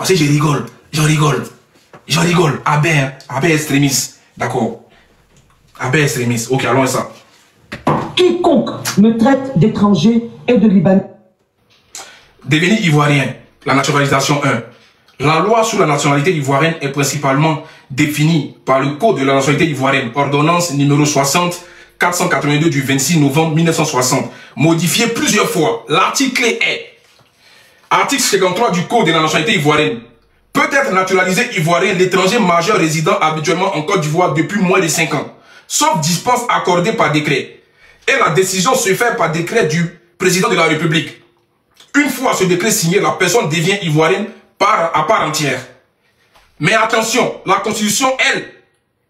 Parce que je rigole. J'en rigole. J'en rigole. Abel extrémiste. D'accord. Abel extrémiste. Ok, allons à ça. Quiconque me traite d'étranger et de Libanais. Devenir ivoirien. La naturalisation 1. La loi sur la nationalité ivoirienne est principalement définie par le Code de la nationalité ivoirienne, ordonnance numéro 60-482 du 26 novembre 1960, modifiée plusieurs fois. L'article est article 53 du Code de la nationalité ivoirienne. Peut être naturalisé ivoirien l'étranger majeur résidant habituellement en Côte d'Ivoire depuis moins de 5 ans, sauf dispense accordée par décret. Et la décision se fait par décret du président de la République. Une fois ce décret signé, la personne devient ivoirienne à part entière. Mais attention, la Constitution,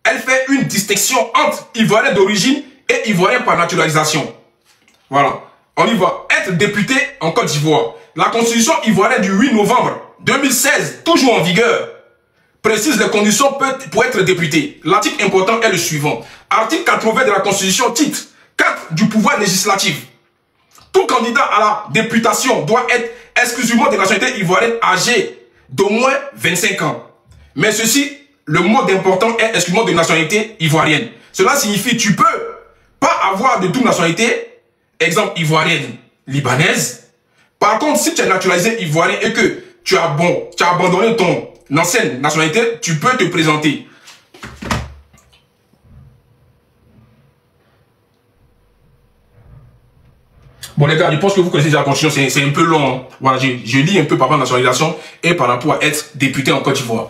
elle fait une distinction entre ivoirien d'origine et ivoirien par naturalisation. Voilà, on y va. Être député en Côte d'Ivoire. La Constitution ivoirienne du 8 novembre 2016, toujours en vigueur, précise les conditions pour être député. L'article important est le suivant. Article 80 de la Constitution, titre 4 du pouvoir législatif. Tout candidat à la députation doit être exclusivement de nationalité ivoirienne âgée d'au moins 25 ans. Mais ceci, le mot d'important est exclusivement de nationalité ivoirienne. Cela signifie que tu peux pas avoir de toute nationalité, exemple ivoirienne, libanaise. Par contre, si tu es naturalisé ivoirien et que tu as abandonné ton ancienne nationalité, tu peux te présenter. Bon les gars, je pense que vous connaissez déjà la Constitution, c'est un peu long. Hein. Voilà, je lis un peu par rapport à la nationalisation et par rapport à être député en Côte d'Ivoire.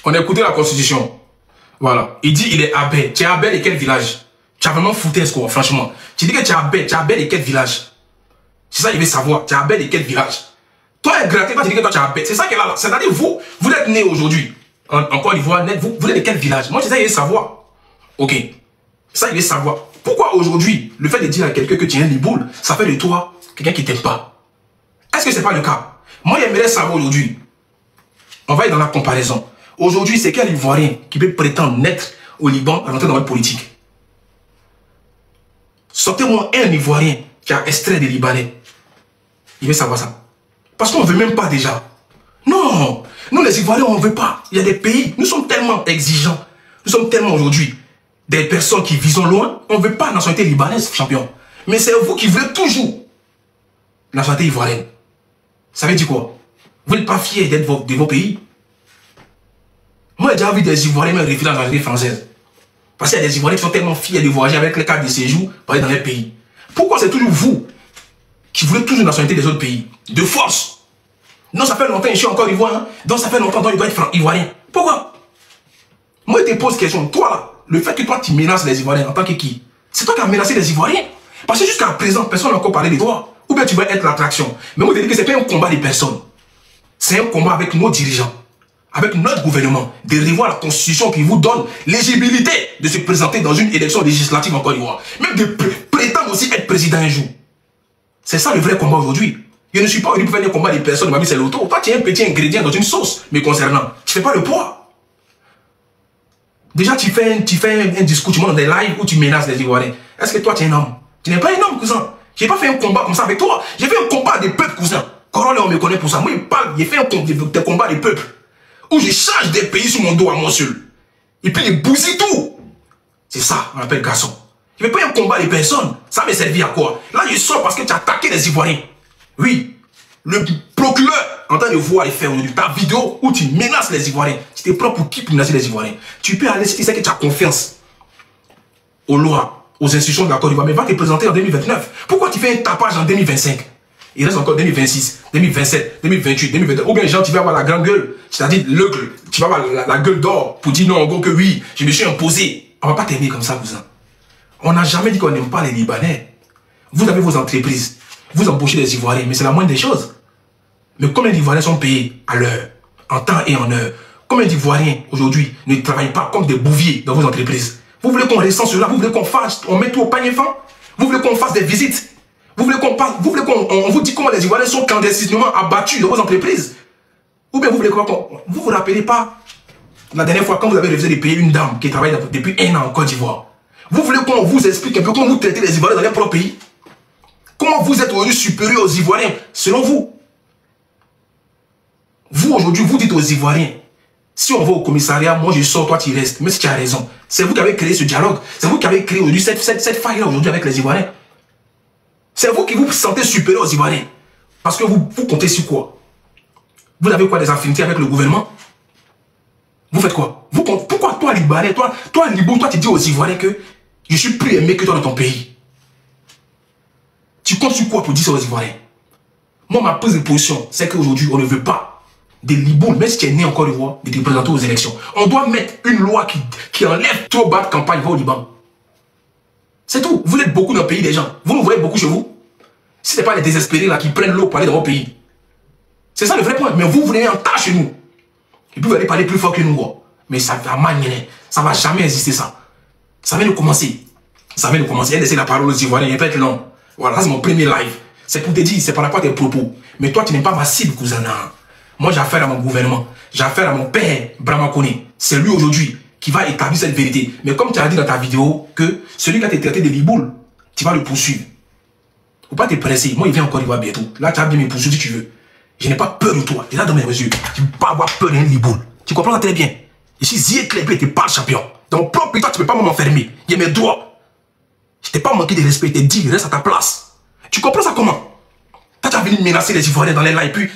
On a écouté la Constitution. Voilà. Il dit il est Abel. Tu es Abel et quel village? Tu as vraiment foutu quoi, franchement. Tu dis que tu es Abel et quel village? C'est ça qu'il veut savoir. Tu es Abel et quel village? Toi, gratté, toi, tu dis que toi, tu es Abel. C'est ça qu'il a là. C'est-à-dire, vous êtes né aujourd'hui. En Côte d'Ivoire, vous êtes de quel village? Moi, c'est ça qu'il veut savoir. Ok. C'est ça qu'il veut savoir. Pourquoi aujourd'hui, le fait de dire à quelqu'un que tu es un liboule, ça fait de toi quelqu'un qui t'aime pas? Est-ce que c'est pas le cas? Moi, j'aimerais savoir aujourd'hui. On va être dans la comparaison. Aujourd'hui, c'est quel Ivoirien qui peut prétendre naître au Liban à rentrer dans la politique? Sortez-moi un Ivoirien qui a extrait des Libanais. Il veut savoir ça. Parce qu'on ne veut même pas déjà. Non, nous les Ivoiriens, on ne veut pas. Il y a des pays, nous sommes tellement exigeants. Nous sommes tellement aujourd'hui des personnes qui visent loin. On ne veut pas la nationalité libanaise, champion. Mais c'est vous qui voulez toujours la nationalité ivoirienne. Ça veut dire quoi? Vous n'êtes pas fiers d'être de vos pays? Moi, j'ai déjà vu des Ivoiriens même refuser la nationalité française. Parce qu'il y a des Ivoiriens qui sont tellement fiers de voyager avec les cartes de séjour pour aller dans les pays. Pourquoi c'est toujours vous qui voulez toujours la nationalité des autres pays? De force. Non, ça fait longtemps que je suis encore Ivoirien. Hein? Donc ça fait longtemps que je dois être Ivoirien. Pourquoi? Moi, je te pose question. Toi, là, le fait que toi, tu menaces les Ivoiriens en tant que qui? C'est toi qui as menacé les Ivoiriens. Parce que jusqu'à présent, personne n'a encore parlé de toi. Ou bien tu vas être l'attraction. Mais moi, je te dis que ce n'est pas un combat de personnes. C'est un combat avec nos dirigeants, avec notre gouvernement, de revoir la constitution qui vous donne l'éligibilité de se présenter dans une élection législative en Côte d'Ivoire. Même de prétendre aussi être président un jour. C'est ça le vrai combat aujourd'hui. Je ne suis pas venu pour faire un combat des personnes, mamie, c'est l'auto. Toi, tu es un petit ingrédient dans une sauce, mais concernant. Tu ne fais pas le poids. Déjà, tu fais un discours, tu montes dans des lives où tu menaces les Ivoiriens. Est-ce que toi, tu es un homme? Tu n'es pas un homme, cousin. Je n'ai pas fait un combat comme ça avec toi. J'ai fait un combat des peuples, cousin. Corolé, on me connaît pour ça. Moi, il parle, j'ai fait des combats des peuples. Où je charge des pays sur mon dos à moi seul. Et puis, il bousille tout. C'est ça, on appelle garçon. Je ne fais pas un combat des personnes. Ça m'a servi à quoi? Là, je sors parce que tu as attaqué les Ivoiriens. Oui. Le procureur, en train de voir et faire aujourd'hui ta vidéo où tu menaces les Ivoiriens. Tu t'es prends pour qui pour menacer les Ivoiriens? Tu peux aller si tu sais que tu as confiance aux lois, aux institutions de la Côte d'Ivoire, mais va te présenter en 2029. Pourquoi tu fais un tapage en 2025? Il reste encore 2026, 2027, 2028, 2029. Ou bien, genre, tu vas avoir la grande gueule. C'est-à-dire, tu vas avoir la gueule d'or pour dire non, en gros, que oui, je me suis imposé. On ne va pas t'aimer comme ça, cousin. On n'a jamais dit qu'on n'aime pas les Libanais. Vous avez vos entreprises. Vous embauchez des Ivoiriens, mais c'est la moindre des choses. Mais combien d'Ivoiriens sont payés à l'heure, en temps et en heure? Combien d'Ivoiriens, aujourd'hui, ne travaillent pas comme des bouviers dans vos entreprises? Vous voulez qu'on recense cela? Vous voulez qu'on fasse, on mette tout au panier fin? Vous voulez qu'on fasse des visites? Vous voulez qu'on vous dise comment les Ivoiriens sont clandestinement abattus dans vos entreprises? Ou bien vous voulez quoi? Vous vous rappelez pas la dernière fois quand vous avez refusé de payer une dame qui travaille depuis 1 an en Côte d'Ivoire? Vous voulez qu'on vous explique un peu comment vous traitez les Ivoiriens dans leur propre pays? Comment vous êtes aujourd'hui supérieur aux Ivoiriens, selon vous? Vous, aujourd'hui, vous dites aux Ivoiriens, si on va au commissariat, moi je sors, toi tu restes. Mais si tu as raison, c'est vous qui avez créé ce dialogue. C'est vous qui avez créé aujourd'hui cette faille-là aujourd'hui avec les Ivoiriens. C'est vous qui vous sentez supérieur aux Ivoiriens. Parce que vous comptez sur quoi? Vous avez quoi, des affinités avec le gouvernement? Vous faites quoi? Pourquoi toi, Libanais, toi, Libo, toi tu dis aux Ivoiriens que je suis plus aimé que toi dans ton pays? Tu comptes sur quoi pour dire ça aux Ivoiriens? Moi, ma prise de position, c'est qu'aujourd'hui, on ne veut pas des Libouls, même si tu es né en Côte d'Ivoire, de te présenter aux élections. On doit mettre une loi qui enlève trop bas de campagne va au Liban. C'est tout. Vous êtes beaucoup dans le pays des gens. Vous nous voyez beaucoup chez vous. Si ce n'est pas les désespérés là qui prennent l'eau pour aller dans vos pays. C'est ça le vrai point. Mais vous venez en tas chez nous. Et puis vous allez parler plus fort que nous. Quoi. Mais ça va manier. Ça ne va jamais exister ça. Ça vient de commencer. Ça vient de commencer. Laissez la parole aux Ivoiriens. Il va être long. Voilà, c'est mon premier live. C'est pour te dire, c'est par rapport à tes propos. Mais toi, tu n'es pas ma cible, cousin. Moi, j'ai affaire à mon gouvernement. J'ai affaire à mon père, Brahma Kone. C'est lui aujourd'hui qui va établir cette vérité. Mais comme tu as dit dans ta vidéo que celui qui a été traité de Liboul, tu vas le poursuivre. Faut pas te presser. Moi, il vient encore, il va bientôt. Là, tu vas bien me poursuivre si tu veux. Je n'ai pas peur de toi. Tu es là dans mes yeux. Tu ne peux pas avoir peur d'un Liboul. Tu comprends ça très bien. Je suis Zié Klebe, tu n'es pas le champion. Dans mon propre pays, toi, tu ne peux pas m'enfermer. Il y a mes droits. Je t'ai pas manqué de respect. Je t'ai dit, reste à ta place. Tu comprends ça comment? Toi, tu as venu menacer les Ivoiriens dans les lives, et puis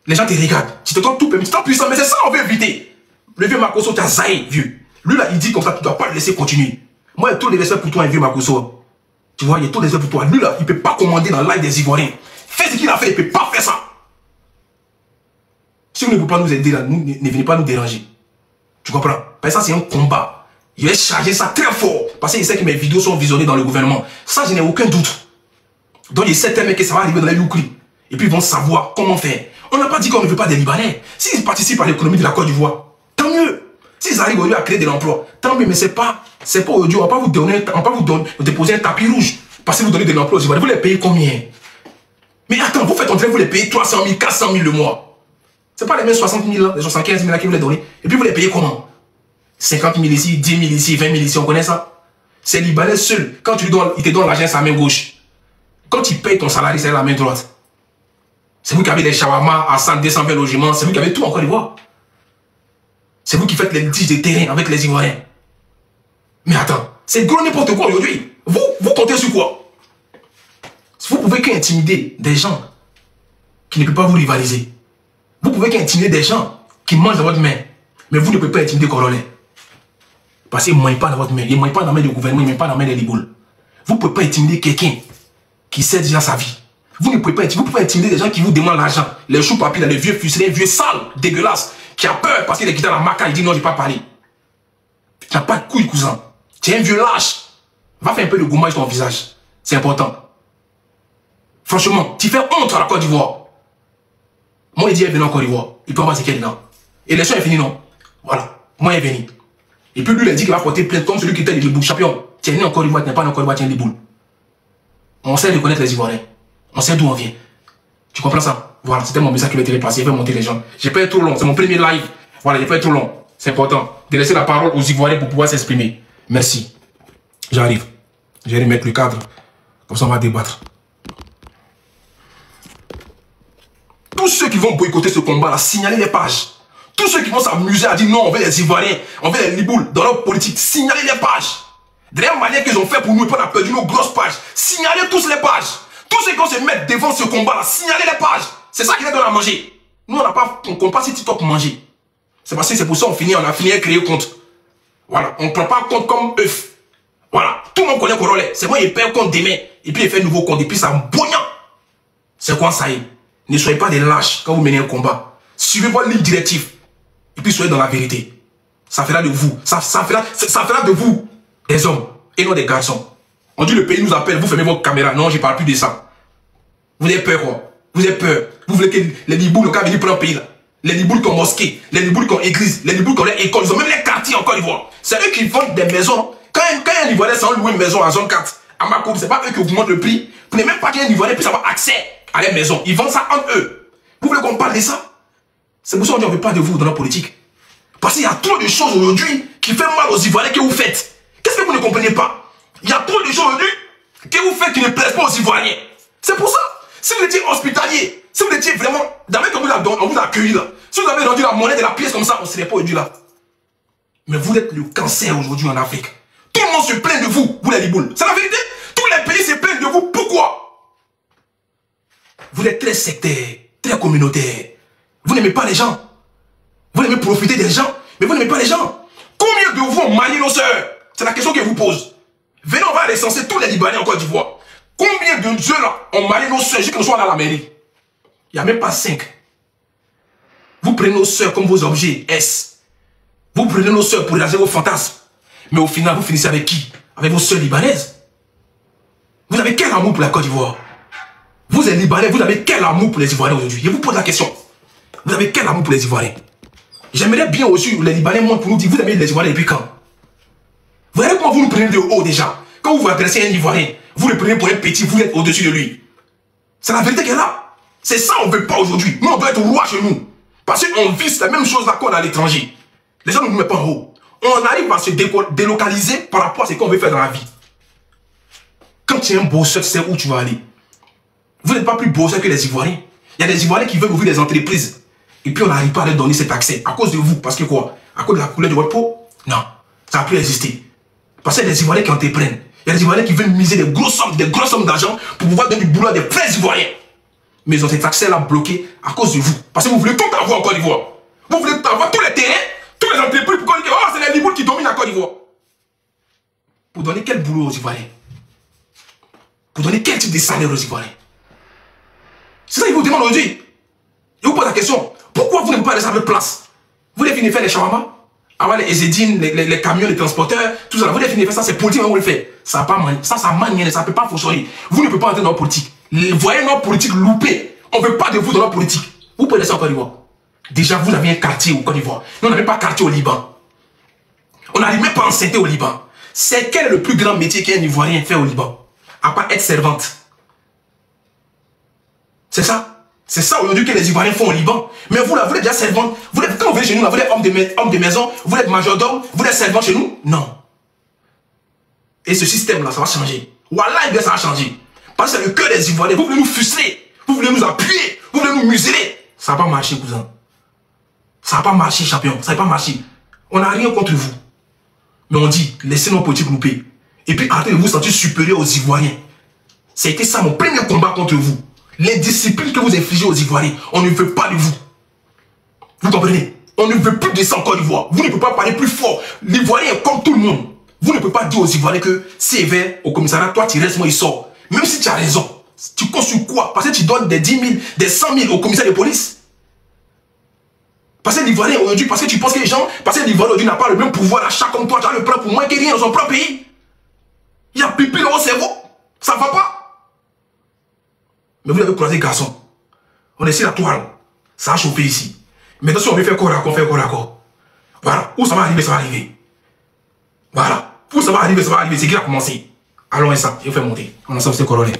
les gens te regardent. Tu te trouves tout permis, tu es puissant, mais c'est ça qu'on veut éviter. Le vieux Makosso, tu as zaï, vieux. Lui là, il dit comme ça, tu ne dois pas le laisser continuer. Moi, il y a tout le respect pour toi, un vieux Makosso. Tu vois, il y a tout le respect pour toi. Lui là, il ne peut pas commander dans le live des Ivoiriens. Fais ce qu'il a fait, il ne peut pas faire ça. Si vous ne pouvez pas nous aider là, ne venez pas nous déranger. Tu comprends? Parce que ça, c'est un combat. Je vais charger ça très fort. Parce qu'il sait que mes vidéos sont visionnées dans le gouvernement. Ça, je n'ai aucun doute. Donc, il sait tellement que ça va arriver dans les Youkri. Et puis, ils vont savoir comment faire. On n'a pas dit qu'on ne veut pas des Libanais. S'ils participent à l'économie de la Côte d'Ivoire, tant mieux. S'ils arrivent aujourd'hui à créer de l'emploi, tant mieux. Mais c'est pas aujourd'hui. On ne va pas vous déposer un tapis rouge. Parce que vous donnez de l'emploi aux Ivoiriens. Vous les payez combien? Mais attends, vous faites entrer, vous les payez 300 000, 400 000 le mois. Ce n'est pas les mêmes 60 000 là, les 75 000 là qui vous les donnez. Et puis, vous les payez comment? 50 000 ici, 10 000 ici, 20 000 ici, on connaît ça. C'est Libanais seul. Quand tu lui donnes, il te donne l'argent, c'est la main gauche. Quand il paye ton salarié, c'est la main droite. C'est vous qui avez des shawarma à 100, 220 logements. C'est vous qui avez tout en Côte d'Ivoire. C'est vous qui faites les litiges de terrain avec les Ivoiriens. Mais attends, c'est gros n'importe quoi aujourd'hui. Vous comptez sur quoi? Vous pouvez qu'intimider des gens qui ne peuvent pas vous rivaliser. Vous pouvez qu'intimider des gens qui mangent dans votre main. Mais vous ne pouvez pas intimider Corolet. Parce qu'ils ne mangent pas dans votre main. Ils ne mangent pas dans la main du gouvernement, ils ne mangent pas dans la main des Libouls. Vous ne pouvez pas intimider quelqu'un qui sait déjà sa vie. Vous ne pouvez pas intimider des gens qui vous demandent l'argent. Les choux papiers, les vieux fuselés, les vieux sales, dégueulasses, qui a peur parce qu'il est quitté dans la maca, il dit non, je n'ai pas parlé. Tu n'as pas de couilles, cousin. Tu es un vieux lâche. Va faire un peu de gommage dans ton visage. C'est important. Franchement, tu fais honte à la Côte d'Ivoire. Moi, il dit, il est venu en Côte d'Ivoire. Il peut avoir ce qu'il y a dedans. Et l'élection est finie, non? Voilà. Moi, il est venu. Et puis lui, il a dit qu'il va porter plainte comme celui qui était le Liboul champion. Tu es né en Côte d'Ivoire, tu n'es pas né en Côte d'Ivoire, tu es un Liboul. On sait reconnaître les Ivoiriens. On sait d'où on vient. Tu comprends ça? Voilà, c'était mon message qui va être passé. Il va monter les gens. J'ai pas été trop long. C'est mon premier live. Voilà, j'ai pas été trop long. C'est important de laisser la parole aux Ivoiriens pour pouvoir s'exprimer. Merci. J'arrive. Je vais remettre le cadre. Comme ça, on va débattre. Tous ceux qui vont boycotter ce combat-là, signalez les pages. Tous ceux qui vont s'amuser à dire non, on veut les Ivoiriens, on veut les Libouls dans leur politique, signalez les pages. De la même manière qu'ils ont fait pour nous, et on a perdu nos grosses pages. Signalez tous les pages. Tous ceux qui vont se mettre devant ce combat-là, signalez les pages. C'est ça qui les donne à manger. Nous, on ne compte pas si TikTok pour manger. C'est parce que c'est pour ça qu'on on a fini à créer compte. Voilà, on ne prend pas compte comme œuf. Voilà, tout le monde connaît Corolet. C'est moi, il perd compte demain. Et puis il fait un nouveau compte. Et puis ça bouillant. C'est quoi ça y est? Ne soyez pas des lâches quand vous menez un combat. Suivez votre ligne directive. Et puis soyez dans la vérité. Ça fera de vous. Ça fera de vous des hommes et non des garçons. On dit le pays nous appelle, vous fermez votre caméra. Non, je ne parle plus de ça. Vous avez peur quoi? Vous avez peur. Vous voulez que les Libouls, le cas venir prendre un pays là. Les Libouls qui ont mosquée, les Libouls qui ont église, les Libouls qui ont les écoles, ils ont même les quartiers en Côte d'Ivoire. C'est eux qui vendent des maisons. Quand un Ivoirien s'en loue une maison à zone 4, à Makodi, c'est pas eux qui augmentent le prix. Vous n'avez même pas qu'un Ivoirien puisse avoir accès à leur maison. Ils vendent ça entre eux. Vous voulez qu'on parle de ça? C'est pour ça qu'on ne veut pas de vous dans la politique. Parce qu'il y a trop de choses aujourd'hui qui font mal aux Ivoiriens que vous faites. Qu'est-ce que vous ne comprenez pas? Il y a trop de choses aujourd'hui que vous faites qui ne plaisent pas aux Ivoiriens. C'est pour ça. Si vous étiez hospitalier, si vous étiez vraiment, d'abord on vous a accueilli là, si vous avez rendu la monnaie de la pièce comme ça, on ne serait pas aujourd'hui là. Mais vous êtes le cancer aujourd'hui en Afrique. Tout le monde se plaint de vous, vous les Liboules. C'est la vérité. Tous les pays se plaignent de vous. Pourquoi? Vous êtes très sectaire, très communautaire. Vous n'aimez pas les gens. Vous aimez profiter des gens, mais vous n'aimez pas les gens. Combien de vous ont marié nos sœurs? C'est la question que je vous pose. Venez, on va recenser tous les Libanais en Côte d'Ivoire. Combien de jeux là ont marié nos sœurs jusqu'à ce qu'on soit à la mairie? Il n'y a même pas 5. Vous prenez nos sœurs comme vos objets S. Vous prenez nos sœurs pour réaliser vos fantasmes. Mais au final, vous finissez avec qui? Avec vos sœurs libanaises. Vous avez quel amour pour la Côte d'Ivoire? Vous êtes Libanais, vous avez quel amour pour les Ivoiriens aujourd'hui? Je vous pose la question. Vous avez quel amour pour les Ivoiriens? J'aimerais bien aussi les Libanais montrent pour nous dire, vous aimez les Ivoiriens depuis quand? Vous voyez comment vous nous prenez de haut déjà? Quand vous vous adressez à un Ivoirien, vous le prenez pour un petit, vous êtes au-dessus de lui. C'est la vérité qu'elle a. C'est ça on ne veut pas aujourd'hui. Nous, on doit être roi chez nous. Parce qu'on vit la même chose là qu'on a à l'étranger. Les gens ne nous mettent pas en haut. On arrive à se délocaliser par rapport à ce qu'on veut faire dans la vie. Quand tu es un bosseur, tu sais où tu vas aller. Vous n'êtes pas plus bosseur que les Ivoiriens. Il y a des Ivoiriens qui veulent ouvrir des entreprises. Et puis on n'arrive pas à leur donner cet accès. À cause de vous. Parce que quoi? À cause de la couleur de votre peau? Non. Ça n'a plus existé. Parce qu'il y a des Ivoiriens qui entreprennent. Il y a des Ivoiriens qui veulent miser des grosses sommes d'argent pour pouvoir donner du boulot à des vrais Ivoiriens. Mais ils ont cet accès-là bloqué à cause de vous. Parce que vous voulez tout avoir en Côte d'Ivoire. Vous voulez avoir tous les terrains, tous les entreprises pour qu'on dise, oh, c'est les Liboules qui dominent la Côte d'Ivoire. Pour donner quel boulot aux Ivoiriens? Pour donner quel type de salaire aux Ivoiriens? C'est ça qu'ils vous demandent aujourd'hui. Et vous posez la question, pourquoi vous n'aimez pas les salles de place? Vous voulez finir faire les shawarma? Avoir les ezedines, les camions, les transporteurs, tout ça. Vous voulez finir faire ça, c'est politique, vous le faites. Ça ne peut pas fonctionner. Vous ne pouvez pas entrer dans la politique. Vous voyez notre politique loupée. On ne veut pas de vous dans la politique. Vous pouvez laisser en Côte d'Ivoire. Déjà, vous avez un quartier au Côte d'Ivoire. Nous, on n'avait pas quartier au Liban. On n'arrive même pas enceinte au Liban. C'est quel est le plus grand métier qu'un Ivoirien fait au Liban? À part être servante. C'est ça. C'est ça aujourd'hui que les Ivoiriens font au Liban. Mais vous, là, vous êtes déjà servante. Quand vous venez chez nous, là, vous êtes homme de maison, vous êtes majordome, vous êtes servant chez nous? Non. Et ce système-là, ça va changer. Wallah, ça va changer. Parce que c'est le cœur des Ivoiriens. Vous voulez nous fuseler, vous voulez nous appuyer, vous voulez nous museler. Ça va pas marcher, cousin. Ça va pas marcher, champion. Ça va pas marcher. On n'a rien contre vous. Mais on dit, laissez nos politiques louper. Et puis arrêtez de vous sentir supérieur aux Ivoiriens. C'était ça mon premier combat contre vous. Les disciplines que vous infligez aux Ivoiriens, on ne veut pas de vous. Vous comprenez? On ne veut plus de ça en Côte d'Ivoire. Vous ne pouvez pas parler plus fort. L'Ivoirien est comme tout le monde. Vous ne pouvez pas dire aux Ivoiriens que c'est vert au commissariat, toi tu restes, moi il sort. Même si tu as raison. Tu comptes sur quoi? Parce que tu donnes des 10 000, des 100 000 au commissaire de police. Parce que l'Ivoirien aujourd'hui, parce que tu penses que les gens, parce que l'Ivoirien aujourd'hui n'a pas le même pouvoir d'achat comme toi, tu as le plan pour moins que rien dans son propre pays. Il y a pipi dans votre cerveau. Ça ne va pas. Mais vous avez croisé garçon. On est sur la toile. Ça a chauffé ici. Maintenant, si on veut faire corps à corps, faire corps à corps. Voilà. Où ça va arriver, ça va arriver. Voilà. Où ça va arriver, ça va arriver. C'est qui a commencé. Allons, ça. Je vais faire monter. On a ça, c'est colonel.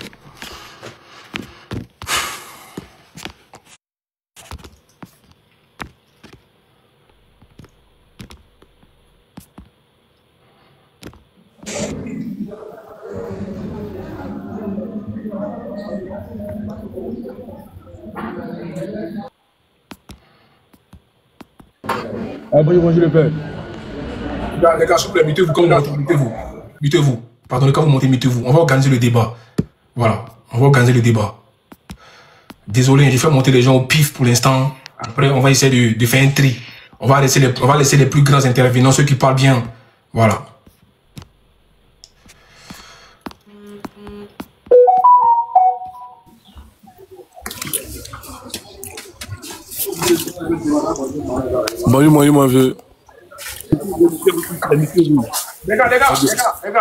Ah, bonjour le père. Les gars, s'il vous plaît, mutez-vous comme vous mutez-vous. Mutez-vous. Pardonnez, quand vous montez, mutez-vous. On va organiser le débat. Voilà. On va organiser le débat. Désolé, j'ai fait monter les gens au pif pour l'instant. Après, on va essayer de faire un tri. On va laisser les plus grands intervenants, ceux qui parlent bien. Voilà. Bonjour, mon vieux. Les gars,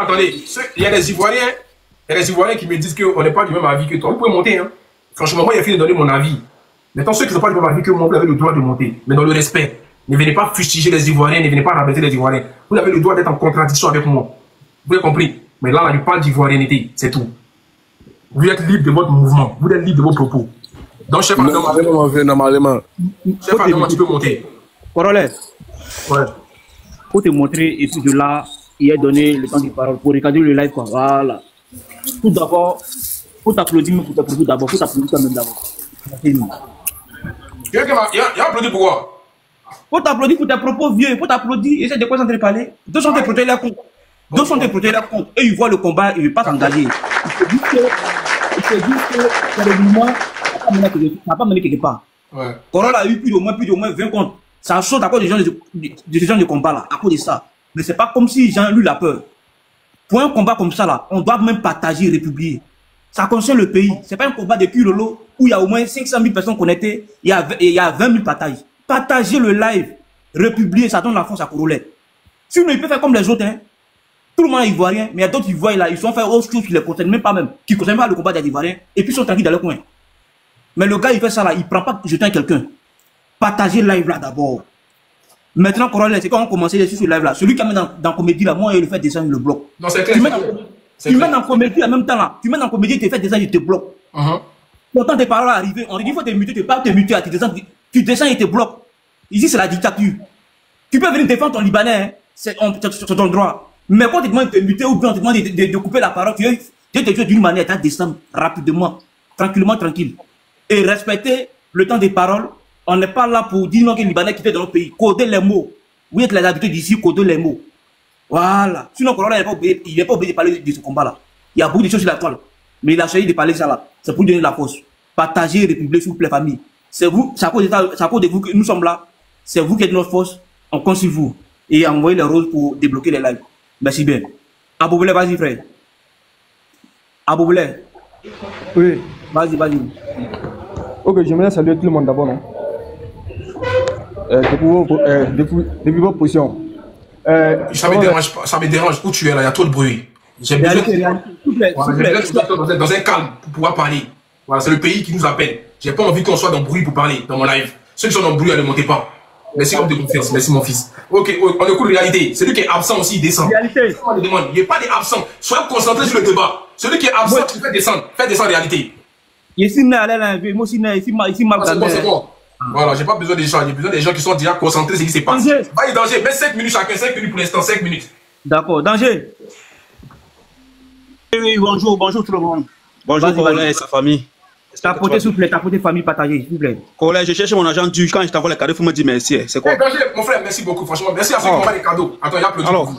attendez. Il y a des Ivoiriens qui me disent qu'on n'est pas du même avis que toi. Vous pouvez monter, hein. Franchement, moi, il a fini de donner mon avis. Maintenant, ceux qui ne sont pas du même avis que moi, vous avez le droit de monter. Mais dans le respect. Ne venez pas fustiger les Ivoiriens, ne venez pas rabaisser les Ivoiriens. Vous avez le droit d'être en contradiction avec moi. Vous avez compris? Mais là, je parle d'ivoirianité, c'est tout. Vous êtes libre de votre mouvement, vous êtes libre de vos propos. Donc, chef Normalement. Chef Adam, tu peux monter. Corollaire. Ouais. Pour te montrer, et puis de là, il a donné le temps de parole pour regarder le live, quoi. Voilà. Tout d'abord, faut t'applaudir, mais faut t'applaudir d'abord, faut t'applaudir toi-même d'abord. Il a applaudi pourquoi? Faut t'applaudir pour tes propos vieux, faut t'applaudir, essaie de quoi s'entrer parler. Deux sont tes protégés là contre. Deux sont tes protégés là contre. Et ils voient le combat, ils ne veulent pas s'engager. Il se dit que c'est le mouvement, ça n'a pas mené quelque part. Ouais. Corolla a eu plus de moins 20 comptes. Ça saute à cause des gens de combat là, à cause de ça. Mais c'est pas comme si Jean lui la peur. Pour un combat comme ça là, on doit même partager, républier. Ça concerne le pays. C'est pas un combat de Lolo où il y a au moins 500 000 personnes connectées, il y a 20 000 partages. Partager le live, républier, ça donne la force à Corolla. Sinon, il peut faire comme les autres, hein. Tout le monde est ivoirien, mais il y a d'autres ivoiriens là, ils sont fait autre chose qui les concernent même pas même, qui ne concernent pas le combat des ivoiriens, et puis ils sont tranquilles dans le coin. Mais le gars, il fait ça là, il prend pas jeter à quelqu'un. Partager le live là d'abord. Maintenant, Corolla, c'est quand on commence sur ce live là, celui qui met dans comédie là, moi, il le fait descendre le bloc. Non, c'est clair. Tu mets dans comédie en même temps là, tu mets dans comédie, tu fais descendre, il te bloque. Pourtant, tes paroles arrivent, on dit il faut te muter, tu pas te muter, tu descends et te bloques. Ici, c'est la dictature. Tu peux venir défendre ton Libanais, hein. C'est ton droit. Mais quand tu demandes de te muter ou bien on te demande de couper la parole, tu veux te jouer d'une manière, tu descends rapidement, tranquille. Et respecter le temps des paroles. On n'est pas là pour dire non que les Libanais qui fait dans notre pays. Coder les mots. Vous êtes les habitués d'ici, coder les mots. Voilà. Sinon, Corolla, il n'est pas obligé de parler de ce combat-là. Il y a beaucoup de choses sur la toile. Mais il a choisi de parler de ça là. C'est pour donner la force. Partagez, république, s'il vous plaît, famille. C'est vous, c'est à cause de vous que nous sommes là. C'est vous qui êtes notre force. On compte sur vous. Et envoyez les roses pour débloquer les lives. Merci bien. Aboubele, vas-y, frère. Aboubele. Oui. Vas-y. Ok, j'aimerais saluer tout le monde d'abord, non? Depuis votre position. Ça me dérange. Où tu es là, il y a trop de bruit. J'ai besoin dans un calme pour pouvoir parler. Voilà, c'est le pays qui nous appelle. J'ai pas envie qu'on soit dans le bruit pour parler dans mon live. Ceux qui sont dans le bruit, ne montez pas. Merci comme de confiance, merci mon fils. Ok, on écoute réalité. Celui qui est absent aussi, il descend. Réalité. Il n'y a pas d'absent. Soyez concentrés sur le débat. Celui qui est absent, il fait descendre. Faites descendre réalité. Ici, C'est bon. Voilà, j'ai pas besoin des gens. J'ai besoin des gens qui sont déjà concentrés sur ce qui se passe. Pas de danger. Mets 5 minutes chacun. 5 minutes pour l'instant. 5 minutes. D'accord, danger. Oui, bonjour tout le monde. Bonjour Corolla et sa famille. T'as porté s'il vous plaît, t'as porté famille partagée, s'il vous plaît. Corolla, je cherche mon agent du. Quand je t'envoie les cadeaux, il faut me dire merci. C'est quoi? Danger, mon frère, merci beaucoup. Franchement, merci à ceux qui m'envoient les cadeaux. Attends, il y a applaudi. Alors.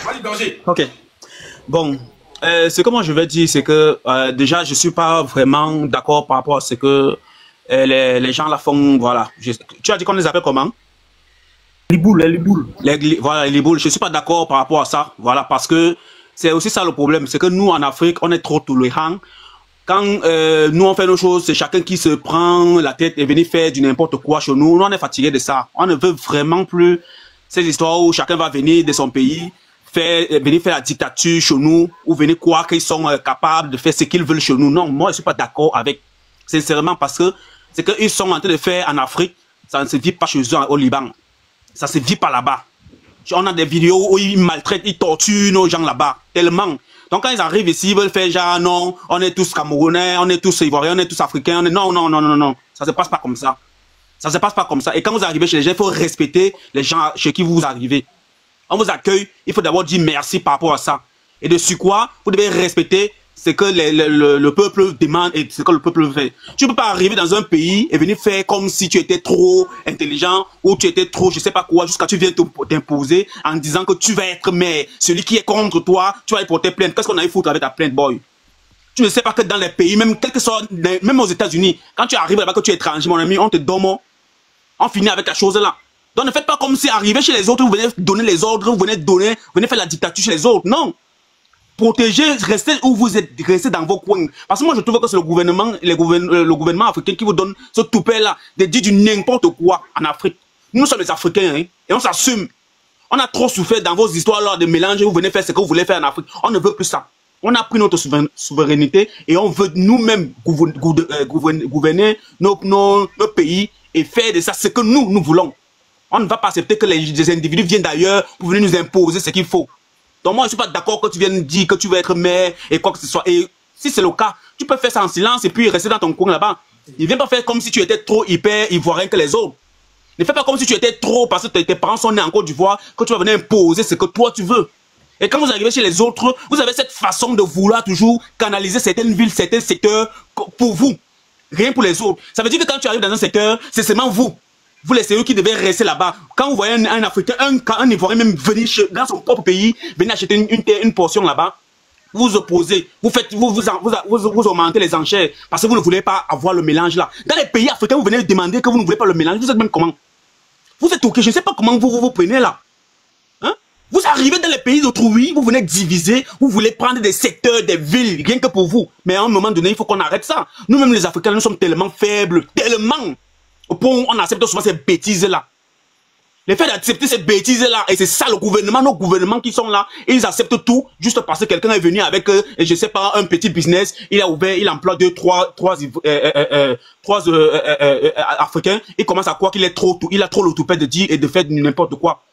Vas-y, danger. Ok. Bon. Ce que moi je vais dire, c'est que déjà, je ne suis pas vraiment d'accord par rapport à ce que les gens là font. Voilà. Tu as dit qu'on les appelle comment? Les boules. Voilà, les boules. Je ne suis pas d'accord par rapport à ça. Voilà, parce que c'est aussi ça le problème. C'est que nous, en Afrique, on est trop tolérants. Quand nous, on fait nos choses, c'est chacun qui se prend la tête et venir faire du n'importe quoi chez nous. Nous, on est fatigué de ça. On ne veut vraiment plus ces histoires où chacun va venir de son pays, venir faire la dictature chez nous, ou venir croire qu'ils sont capables de faire ce qu'ils veulent chez nous. Non, moi, je ne suis pas d'accord avec, sincèrement, parce que ce qu'ils sont en train de faire en Afrique, ça ne se vit pas chez eux au Liban. Ça se vit pas là-bas. On a des vidéos où ils maltraitent, ils torturent nos gens là-bas, tellement. Donc quand ils arrivent ici, ils veulent faire genre, non, on est tous Camerounais, on est tous Ivoiriens, on est tous Africains, non. Ça se passe pas comme ça. Ça se passe pas comme ça. Et quand vous arrivez chez les gens, il faut respecter les gens chez qui vous arrivez. On vous accueille, il faut d'abord dire merci par rapport à ça. Et de sur quoi, vous devez respecter ce que le peuple demande et ce que le peuple fait. Tu ne peux pas arriver dans un pays et venir faire comme si tu étais trop intelligent ou tu étais trop je sais pas quoi jusqu'à tu viens t'imposer en disant que tu vas être maire. Celui qui est contre toi, tu vas y porter plainte. Qu'est-ce qu'on a eu foutre avec ta plainte, boy? Tu ne sais pas que dans les pays, même quel que soit, même aux États-Unis, quand tu arrives là-bas que tu es étranger, mon ami, on te donne, on finit avec la chose là. Donc ne faites pas comme si arriver chez les autres, vous venez donner les ordres, vous venez faire la dictature chez les autres. Non. Protégez, restez où vous êtes, restez dans vos coins. Parce que moi je trouve que c'est le gouvernement africain qui vous donne ce toupet là de dire du n'importe quoi en Afrique. Nous sommes les Africains, hein, et on s'assume. On a trop souffert dans vos histoires là de mélange, vous venez faire ce que vous voulez faire en Afrique. On ne veut plus ça. On a pris notre souveraineté et on veut nous-mêmes gouverner nos pays et faire de ça ce que nous voulons. On ne va pas accepter que les individus viennent d'ailleurs pour venir nous imposer ce qu'il faut. Donc moi, je ne suis pas d'accord que tu viennes dire que tu veux être maire et quoi que ce soit. Et si c'est le cas, tu peux faire ça en silence et puis rester dans ton coin là-bas. Ne viens pas faire comme si tu étais trop hyper ivoirien que les autres. Ne fais pas comme si tu étais trop, parce que tes parents sont nés en Côte d'Ivoire, que tu vas venir imposer ce que toi tu veux. Et quand vous arrivez chez les autres, vous avez cette façon de vouloir toujours canaliser certaines villes, certains secteurs pour vous. Rien pour les autres. Ça veut dire que quand tu arrives dans un secteur, c'est seulement vous. Vous laissez eux qui devaient rester là-bas. Quand vous voyez un Africain, un Ivoirien même venir dans son propre pays, venir acheter une portion là-bas, vous opposez, vous augmentez les enchères parce que vous ne voulez pas avoir le mélange là. Dans les pays africains, vous venez demander que vous ne voulez pas le mélange. Vous êtes même comment? Vous êtes ok, je ne sais pas comment vous prenez là. Hein? Vous arrivez dans les pays d'autrui, vous venez diviser, vous voulez prendre des secteurs, des villes, rien que pour vous. Mais à un moment donné, il faut qu'on arrête ça. Nous-mêmes les Africains, nous sommes tellement faibles, tellement, au point où on accepte souvent ces bêtises-là. Le fait d'accepter ces bêtises-là, et c'est ça le gouvernement, nos gouvernements qui sont là, ils acceptent tout juste parce que quelqu'un est venu avec, je sais pas, un petit business, il a ouvert, il emploie trois Africains, il commence à croire qu'il est trop, il a trop le toupet de dire et de faire n'importe quoi.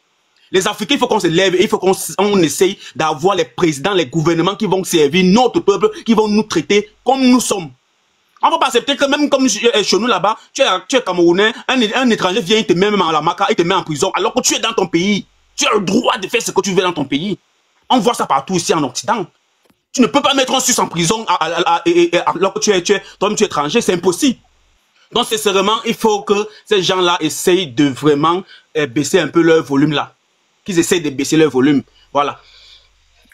Les Africains, il faut qu'on se lève, il faut qu'on essaye d'avoir les présidents, les gouvernements qui vont servir notre peuple, qui vont nous traiter comme nous sommes. On ne va pas accepter que même comme chez nous là-bas, tu es Camerounais, un étranger vient, il te met même à la maca, il te met en prison, alors que tu es dans ton pays. Tu as le droit de faire ce que tu veux dans ton pays. On voit ça partout ici en Occident. Tu ne peux pas mettre un Suisse en prison alors que toi-même tu es étranger, c'est impossible. Donc sincèrement, il faut que ces gens-là essayent de vraiment baisser un peu leur volume là. Qu'ils essayent de baisser leur volume. Voilà.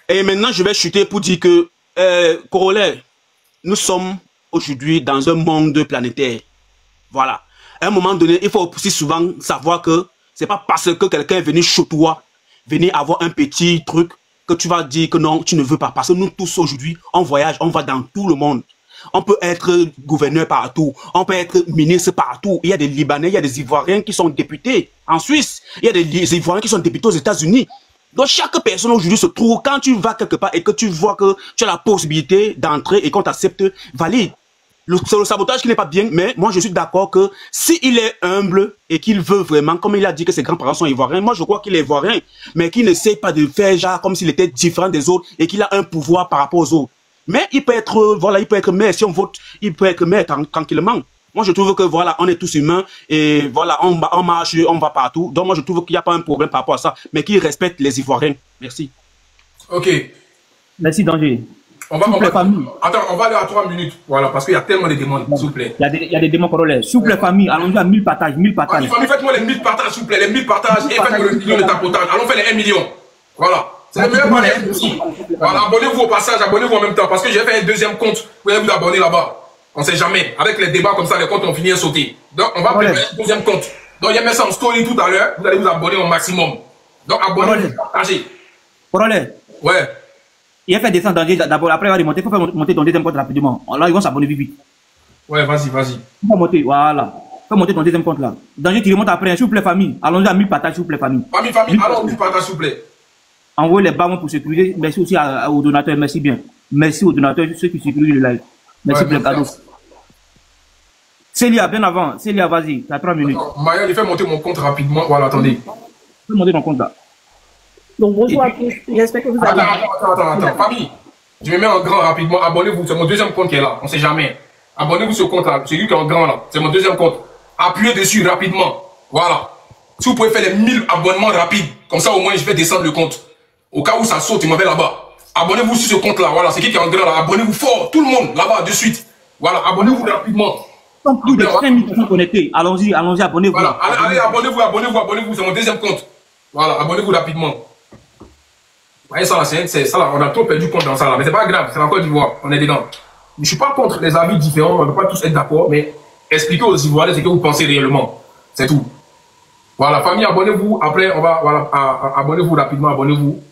Et maintenant, je vais chuter pour dire que, corollaire, nous sommes aujourd'hui dans un monde planétaire. Voilà. À un moment donné, il faut aussi souvent savoir que c'est pas parce que quelqu'un est venu chez toi, venir avoir un petit truc, que tu vas dire que non, tu ne veux pas. Parce que nous tous aujourd'hui, on voyage, on va dans tout le monde. On peut être gouverneur partout, on peut être ministre partout. Il y a des Libanais, il y a des Ivoiriens qui sont députés en Suisse. Il y a des Ivoiriens qui sont députés aux États-Unis. Donc chaque personne aujourd'hui se trouve, quand tu vas quelque part et que tu vois que tu as la possibilité d'entrer et qu'on t'accepte, valide. C'est le sabotage qui n'est pas bien, mais moi je suis d'accord que s'il est humble et qu'il veut vraiment, comme il a dit que ses grands-parents sont ivoiriens, moi je crois qu'il est ivoirien, mais qu'il n'essaie pas de faire genre comme s'il était différent des autres et qu'il a un pouvoir par rapport aux autres. Mais il peut être, voilà, il peut être maire, si on vote, il peut être maire tranquillement. Moi je trouve que voilà, on est tous humains et voilà, on marche, on va partout. Donc moi je trouve qu'il n'y a pas un problème par rapport à ça, mais qu'il respecte les Ivoiriens. Merci. Ok. Merci Danger. On va aller à 3 minutes, voilà, parce qu'il y a tellement de demandes, s'il vous plaît. Il y a des demandes corollaires. S'il vous plaît, famille, allons-y à 1000 partages, 1000 partages. Famille, faites-moi les 1000 partages, s'il vous plaît, les 1000 partages, et faites-moi le million de tapotage. Allons faire les 1 million. Voilà. C'est le meilleur moyen aussi. Voilà, abonnez-vous au passage, abonnez-vous en même temps, parce que j'ai fait un deuxième compte. Vous pouvez vous abonner là-bas. On ne sait jamais. Avec les débats comme ça, les comptes ont fini à sauter. Donc, on va préparer un deuxième compte. Donc, il y a mis ça en story tout à l'heure. Vous allez vous abonner au maximum. Donc, abonnez-vous, partagez. Corollaire. Ouais. Il a fait descendre Danger d'abord, après il va remonter. Il faut faire monter ton deuxième compte rapidement. Là, ils vont s'abonner vite vite. Ouais, vas-y. Il faut monter, voilà. Fais monter ton deuxième compte là. Danger, tu remontes après. S'il vous plaît, famille. Allons-y à 1000 partages, s'il vous plaît, famille. Famille, allons 1000 partages, s'il vous plaît. Envoyez les ballons pour sécuriser. Merci aussi aux donateurs. Merci bien. Merci aux donateurs, ceux qui sécurisent le live. Merci pour les cadeaux. Célia, bien avant. Célia, vas-y. Tu as 3 minutes. Maya, il fait monter mon compte rapidement. Voilà, attendez. Fais monter ton compte là. Donc bonjour à tous. J'espère que vous allez. Attends. Famille, je me mets en grand rapidement. Abonnez-vous. C'est mon deuxième compte qui est là. On ne sait jamais. Abonnez-vous sur ce compte là. C'est lui qui est en grand là. C'est mon deuxième compte. Appuyez dessus rapidement. Voilà. Si vous pouvez faire les 1000 abonnements rapides, comme ça au moins je vais descendre le compte. Au cas où ça saute, il m'en va là-bas. Abonnez-vous sur ce compte là. Voilà. C'est qui est en grand là. Abonnez-vous fort. Tout le monde là-bas de suite. Voilà. Abonnez-vous rapidement. Plus de 5000 personnes connectées. Allons-y, abonnez-vous. Voilà. Allez, abonnez-vous. C'est mon deuxième compte. Voilà. Abonnez-vous rapidement. Vous voyez ça là, c'est ça là, on a trop perdu compte dans ça là, mais c'est pas grave, c'est la Côte d'Ivoire, on est dedans. Je suis pas contre les avis différents, on ne peut pas tous être d'accord, mais expliquez aux Ivoiriens ce que vous pensez réellement, c'est tout. Voilà, famille, abonnez-vous, après on va, voilà, abonnez-vous rapidement, abonnez-vous.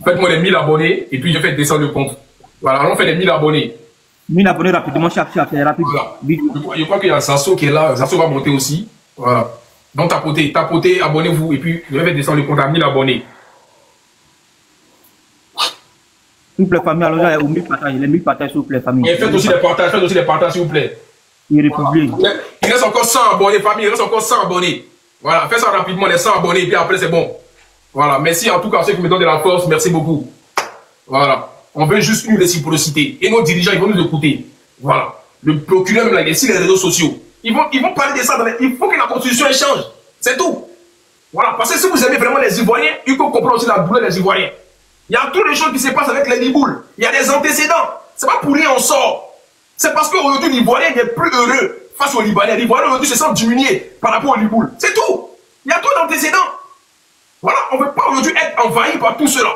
Faites-moi les 1000 abonnés, et puis je fais descendre le compte. Voilà, allons faire les 1000 abonnés. 1000 abonnés rapidement, chaque, c'est rapide. Voilà. Je crois qu'il y a Zasso qui est là, Zasso va monter aussi, voilà. Donc tapotez, abonnez-vous et puis je vais descendre le compte à 1000 abonnés. S'il vous plaît, famille, allons-y aux 1000 partages, les 1000 partages, s'il vous plaît, famille. Et faites aussi les partages, s'il vous plaît. Et république. Il reste encore 100 abonnés, famille. Il reste encore 100 abonnés. Voilà, fais ça rapidement, les 100 abonnés, et puis après, c'est bon. Voilà, merci en tout cas à ceux qui me donnent de la force. Merci beaucoup. Voilà. On veut juste une réciprocité. Et nos dirigeants, ils vont nous écouter. Voilà. Le procureur, là, il est sur les réseaux sociaux. Ils vont parler de ça. Il faut que la constitution change. C'est tout. Voilà. Parce que si vous aimez vraiment les Ivoiriens, il faut comprendre aussi la douleur des Ivoiriens. Il y a toutes les choses qui se passent avec les Liboules. Il y a des antécédents. C'est pas pour rien on sort. C'est parce qu'aujourd'hui, l'Ivoirien est plus heureux face aux Libanais. L'Ivoirien aujourd'hui se sent diminué par rapport aux Liboules. C'est tout. Il y a trop d'antécédents. Voilà. On ne veut pas aujourd'hui être envahi par tout cela.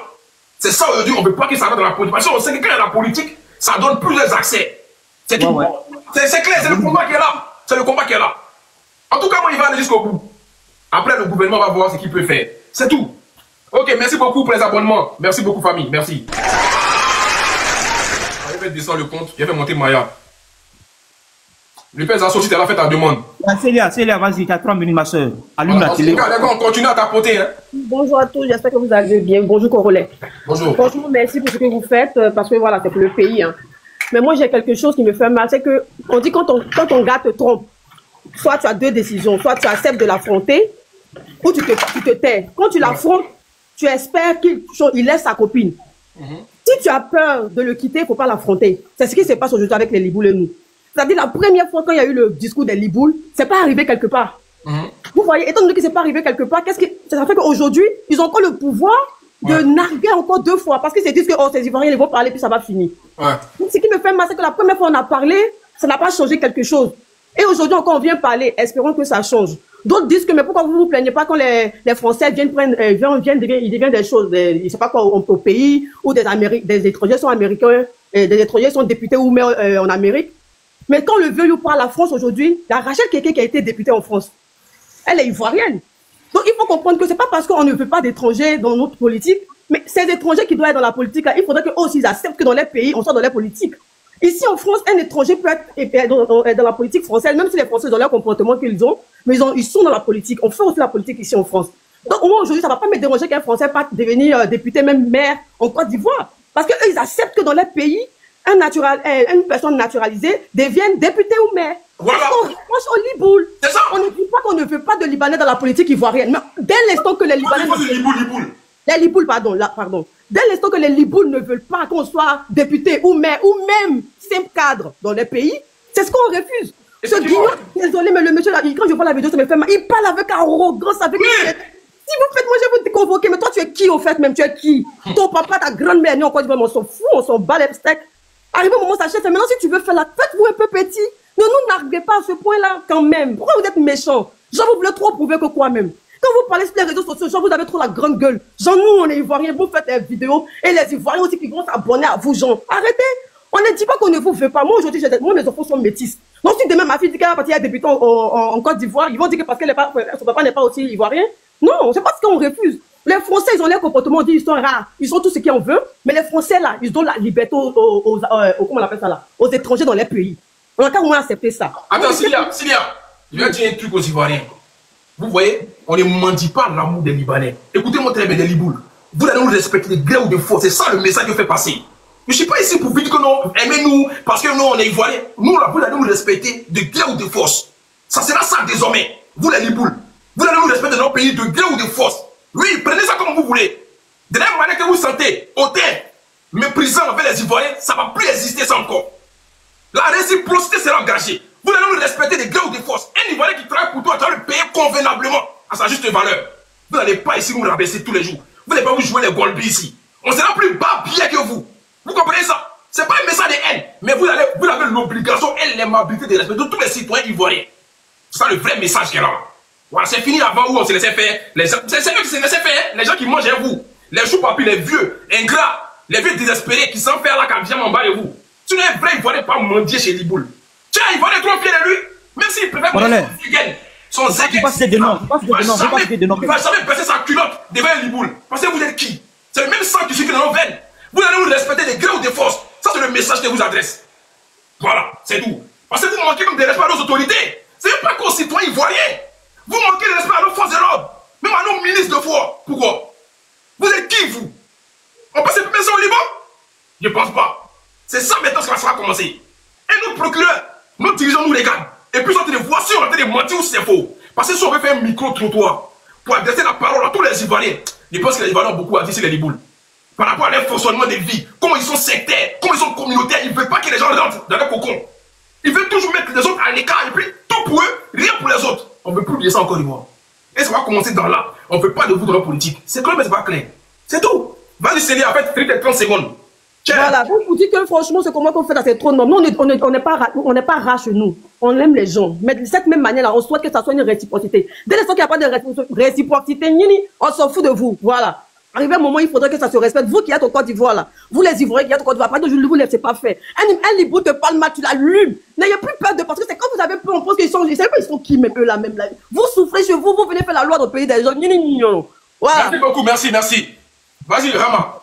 C'est ça aujourd'hui. On ne veut pas que ça rentre dans la politique. Parce qu'on sait que quand il y a la politique, ça donne plus d'accès. C'est tout. Ouais. C'est clair. C'est le combat qui est là. C'est le combat qui est là. En tout cas, moi, il va aller jusqu'au bout. Après, le gouvernement va voir ce qu'il peut faire. C'est tout. Ok, merci beaucoup pour les abonnements. Merci beaucoup, famille. Merci. Je vais descendre le compte. Je vais monter Maya. Le père Zasso, tu as fait ta demande. Célia, vas-y, tu as 3 minutes, ma soeur. Allume la télé. D'accord, on continue à tapoter. Hein. Bonjour à tous, j'espère que vous allez bien. Bonjour, Congolais. Bonjour. Franchement, merci pour ce que vous faites, parce que voilà, c'est pour le pays. Hein. Mais moi, j'ai quelque chose qui me fait mal. C'est que, on dit quand ton gars te trompe, soit tu as deux décisions. Soit tu acceptes de l'affronter, ou tu te tais. Quand tu l'affrontes, tu espères qu'il laisse sa copine. Si tu as peur de le quitter, il ne faut pas l'affronter. C'est ce qui se passe aujourd'hui avec les Liboules et nous. C'est-à-dire la première fois quand il y a eu le discours des Liboules, c'est pas arrivé quelque part. Vous voyez, étant donné que c'est pas arrivé quelque part, ça fait qu'aujourd'hui, ils ont encore le pouvoir de narguer encore 2 fois. Parce qu'ils se disent que ces Ivoiriens, ils vont parler, puis ça va finir. Donc, ce qui me fait mal, c'est que la première fois on a parlé, ça n'a pas changé quelque chose. Et aujourd'hui encore on vient parler, espérons que ça change. D'autres disent que, mais pourquoi vous vous plaignez pas quand les Français ils deviennent des choses, je sais pas quoi, au pays, où des étrangers sont américains, des étrangers sont députés ou maires en Amérique. Mais quand le vieux you parle à la France aujourd'hui, il y a Rachel Keke qui a été députée en France. Elle est ivoirienne. Donc il faut comprendre que c'est pas parce qu'on ne veut pas d'étrangers dans notre politique, mais c'est des étrangers qui doivent être dans la politique. Là. Il faudrait qu'eux aussi ils acceptent que dans les pays, on soit dans les politiques. Ici en France, un étranger peut être dans la politique française, même si les Français ont leur comportement qu'ils ont, mais ils sont dans la politique. On fait aussi la politique ici en France. Donc moi aujourd'hui, ça ne va pas me déranger qu'un Français parte devenir député, même maire en Côte d'Ivoire. Parce qu'eux, ils acceptent que dans les pays, une personne naturalisée devienne député ou maire. Voilà. On pense aux Liboules. C'est ça. On ne dit pas qu'on ne veut pas de Libanais dans la politique ivoirienne. Mais dès l'instant que les Libanais... Les Liboules, pardon. Dès l'instant que les Liboules ne veulent pas qu'on soit député ou maire ou même simple cadre dans les pays, c'est ce qu'on refuse. Ce Guignon, désolé, mais le monsieur là, quand je vois la vidéo, ça me fait mal. Il parle avec arrogance, avec... Si vous faites, moi je vais vous convoquer, mais toi tu es qui au fait même? Tu es qui? Ton papa, ta grand-mère, nous encore, on s'en fout, on s'en bat les steaks. Arrivé au moment où ça chef, maintenant si tu veux faire la fête, vous un peu petit. Ne nous narguez pas à ce point-là quand même. Pourquoi vous êtes méchants? Genre vous voulez trop prouver que quoi même? Quand vous parlez sur les réseaux sociaux, genre vous avez trop la grande gueule. Genre nous on est Ivoiriens, vous faites des vidéos et les Ivoiriens aussi qui vont s'abonner à vous, genre. Arrêtez. On ne dit pas qu'on ne vous veut pas. Moi aujourd'hui, moi mes enfants sont métis. Donc si demain ma fille dit qu'elle va partir à débuter en Côte d'Ivoire, ils vont dire que parce que son papa n'est pas aussi ivoirien. Non, c'est pas ce qu'on refuse. Les Français, ils ont leur comportement, on dit ils sont rares, ils sont tout ce qu'on veut, mais les Français là, ils donnent la liberté comment on appelle ça là, aux étrangers dans les pays. On a qu'à au moins accepter ça. Attends, Sylia, je vais dire un truc aux Ivoiriens. Vous voyez, on ne mendie pas l'amour des Libanais. Écoutez-moi très bien, des Liboules. Vous allez nous respecter de gré ou de force, c'est ça le message que je fais passer. Je ne suis pas ici pour vous dire que non, aimez-nous, parce que nous on est Ivoiriens. Nous là, vous allez nous respecter de gré ou de force. Ça sera ça désormais. Vous les Liboules, vous allez nous respecter dans notre pays de gré ou de force. Oui, prenez ça comme vous voulez. De la même manière que vous sentez hautain, méprisant envers les Ivoiriens, ça ne va plus exister ça encore. La réciprocité sera engagée. Vous allez nous respecter des gré ou de force. Un Ivoirien qui travaille pour toi, tu vas le payer convenablement à sa juste valeur. Vous n'allez pas ici nous rabaisser tous les jours. Vous n'allez pas vous jouer les golbis ici. On sera plus bas bien que vous. Vous comprenez ça? Ce n'est pas un message de haine, mais vous avez l'obligation et l'aimabilité de respecter tous les citoyens ivoiriens. C'est ça le vrai message qui est là. Voilà, c'est fini avant où on se laissait faire. C'est eux qui se laissaient faire. Les gens qui mangent vous. Les choux-papis, les vieux, ingrats, les vieux désespérés qui s'en faire là quand vient en bas de vous. Tu n'es vrai Ivoirien pas mendier chez Liboul. Tiens, Ivoirien trop fier de lui. Même s'il préfère son zéguet. Il va jamais passer sa culotte devant un Liboul. Parce que vous êtes qui? C'est le même sang qui circule dans nos veines. Vous allez nous respecter des gré ou des forces. Ça, c'est le message que je vous adresse. Voilà, c'est tout. Parce que vous manquez même de respect à nos autorités. Ce n'est pas qu'aux citoyens ivoiriens. Vous manquez de respect à nos forces de l'ordre. Même à nos ministres de foi. Pourquoi? Vous êtes qui, vous? On passe plus ça au Liban? Je ne pense pas. C'est ça maintenant que ça va commencer. Et nos procureurs, nos dirigeants nous regardent. Et puis ils sont en train de voir si on est en train de mentir ou c'est faux. Parce que si on veut faire un micro-trottoir pour adresser la parole à tous les Ivoiriens, je pense que les Ivoiriens ont beaucoup à dire sur les Liboules. Par rapport à leur fonctionnement de vie, comment ils sont sectaires, comment ils sont communautaires, ils ne veulent pas que les gens rentrent dans leur cocon. Ils veulent toujours mettre les autres à l'écart et puis tout pour eux, rien pour les autres. On ne veut plus oublier ça encore une fois. Et ça va commencer dans là. On ne veut pas de vous dans la politique. C'est clair mais c'est pas clair. C'est tout. Vas-y, Célie, en fait, 30 secondes. Tiens. Voilà, donc vous dites que franchement, c'est comment qu'on fait dans ces trônes. Nous, on n'est pas rats chez nous. On aime les gens. Mais de cette même manière-là, on souhaite que ça soit une réciprocité. Dès l'instant qu'il n'y a pas de réciprocité, on s'en fout de vous. Voilà. Arrivé un moment, il faudrait que ça se respecte. Vous qui êtes au Côte d'Ivoire, là, vous les Ivoiriens qui êtes au Côte d'Ivoire, pas de vous ne laissez pas faire. Un Libou te parle mal, tu l'allumes. N'ayez plus peur de parce que c'est quand vous avez peur, on pense qu'ils sont, je sais pas, ils sont qui, même eux là, même là. Vous souffrez chez vous, vous venez faire la loi dans le pays des gens. Voilà. Merci beaucoup, merci. Vas-y, Rama.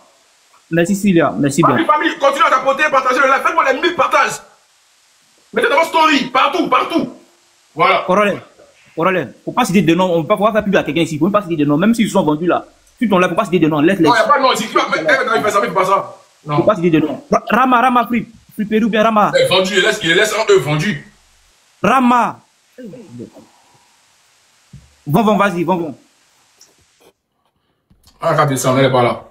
Merci, Sylia. Merci bien. Famille, continue à tapoter, partager le live. Faites-moi les 1000 partages. Mettez dans vos stories, partout. Voilà. Corolène, faut pas citer de noms. On ne peut pas faire public à quelqu'un ici. Il ne faut pas citer de noms, même s'ils sont vendus là. Si ton là, faut pas citer de noms. Laisse-les. Non, il n'y a pas de nom ici. Il fait pas ça. Non. Faut pas citer de noms. Rama, Free Pérou, bien Rama. Il est vendu, il laisse en eux vendu. Rama. Bon, vas-y, bon. Ah, regardez ça, on n'est pas là.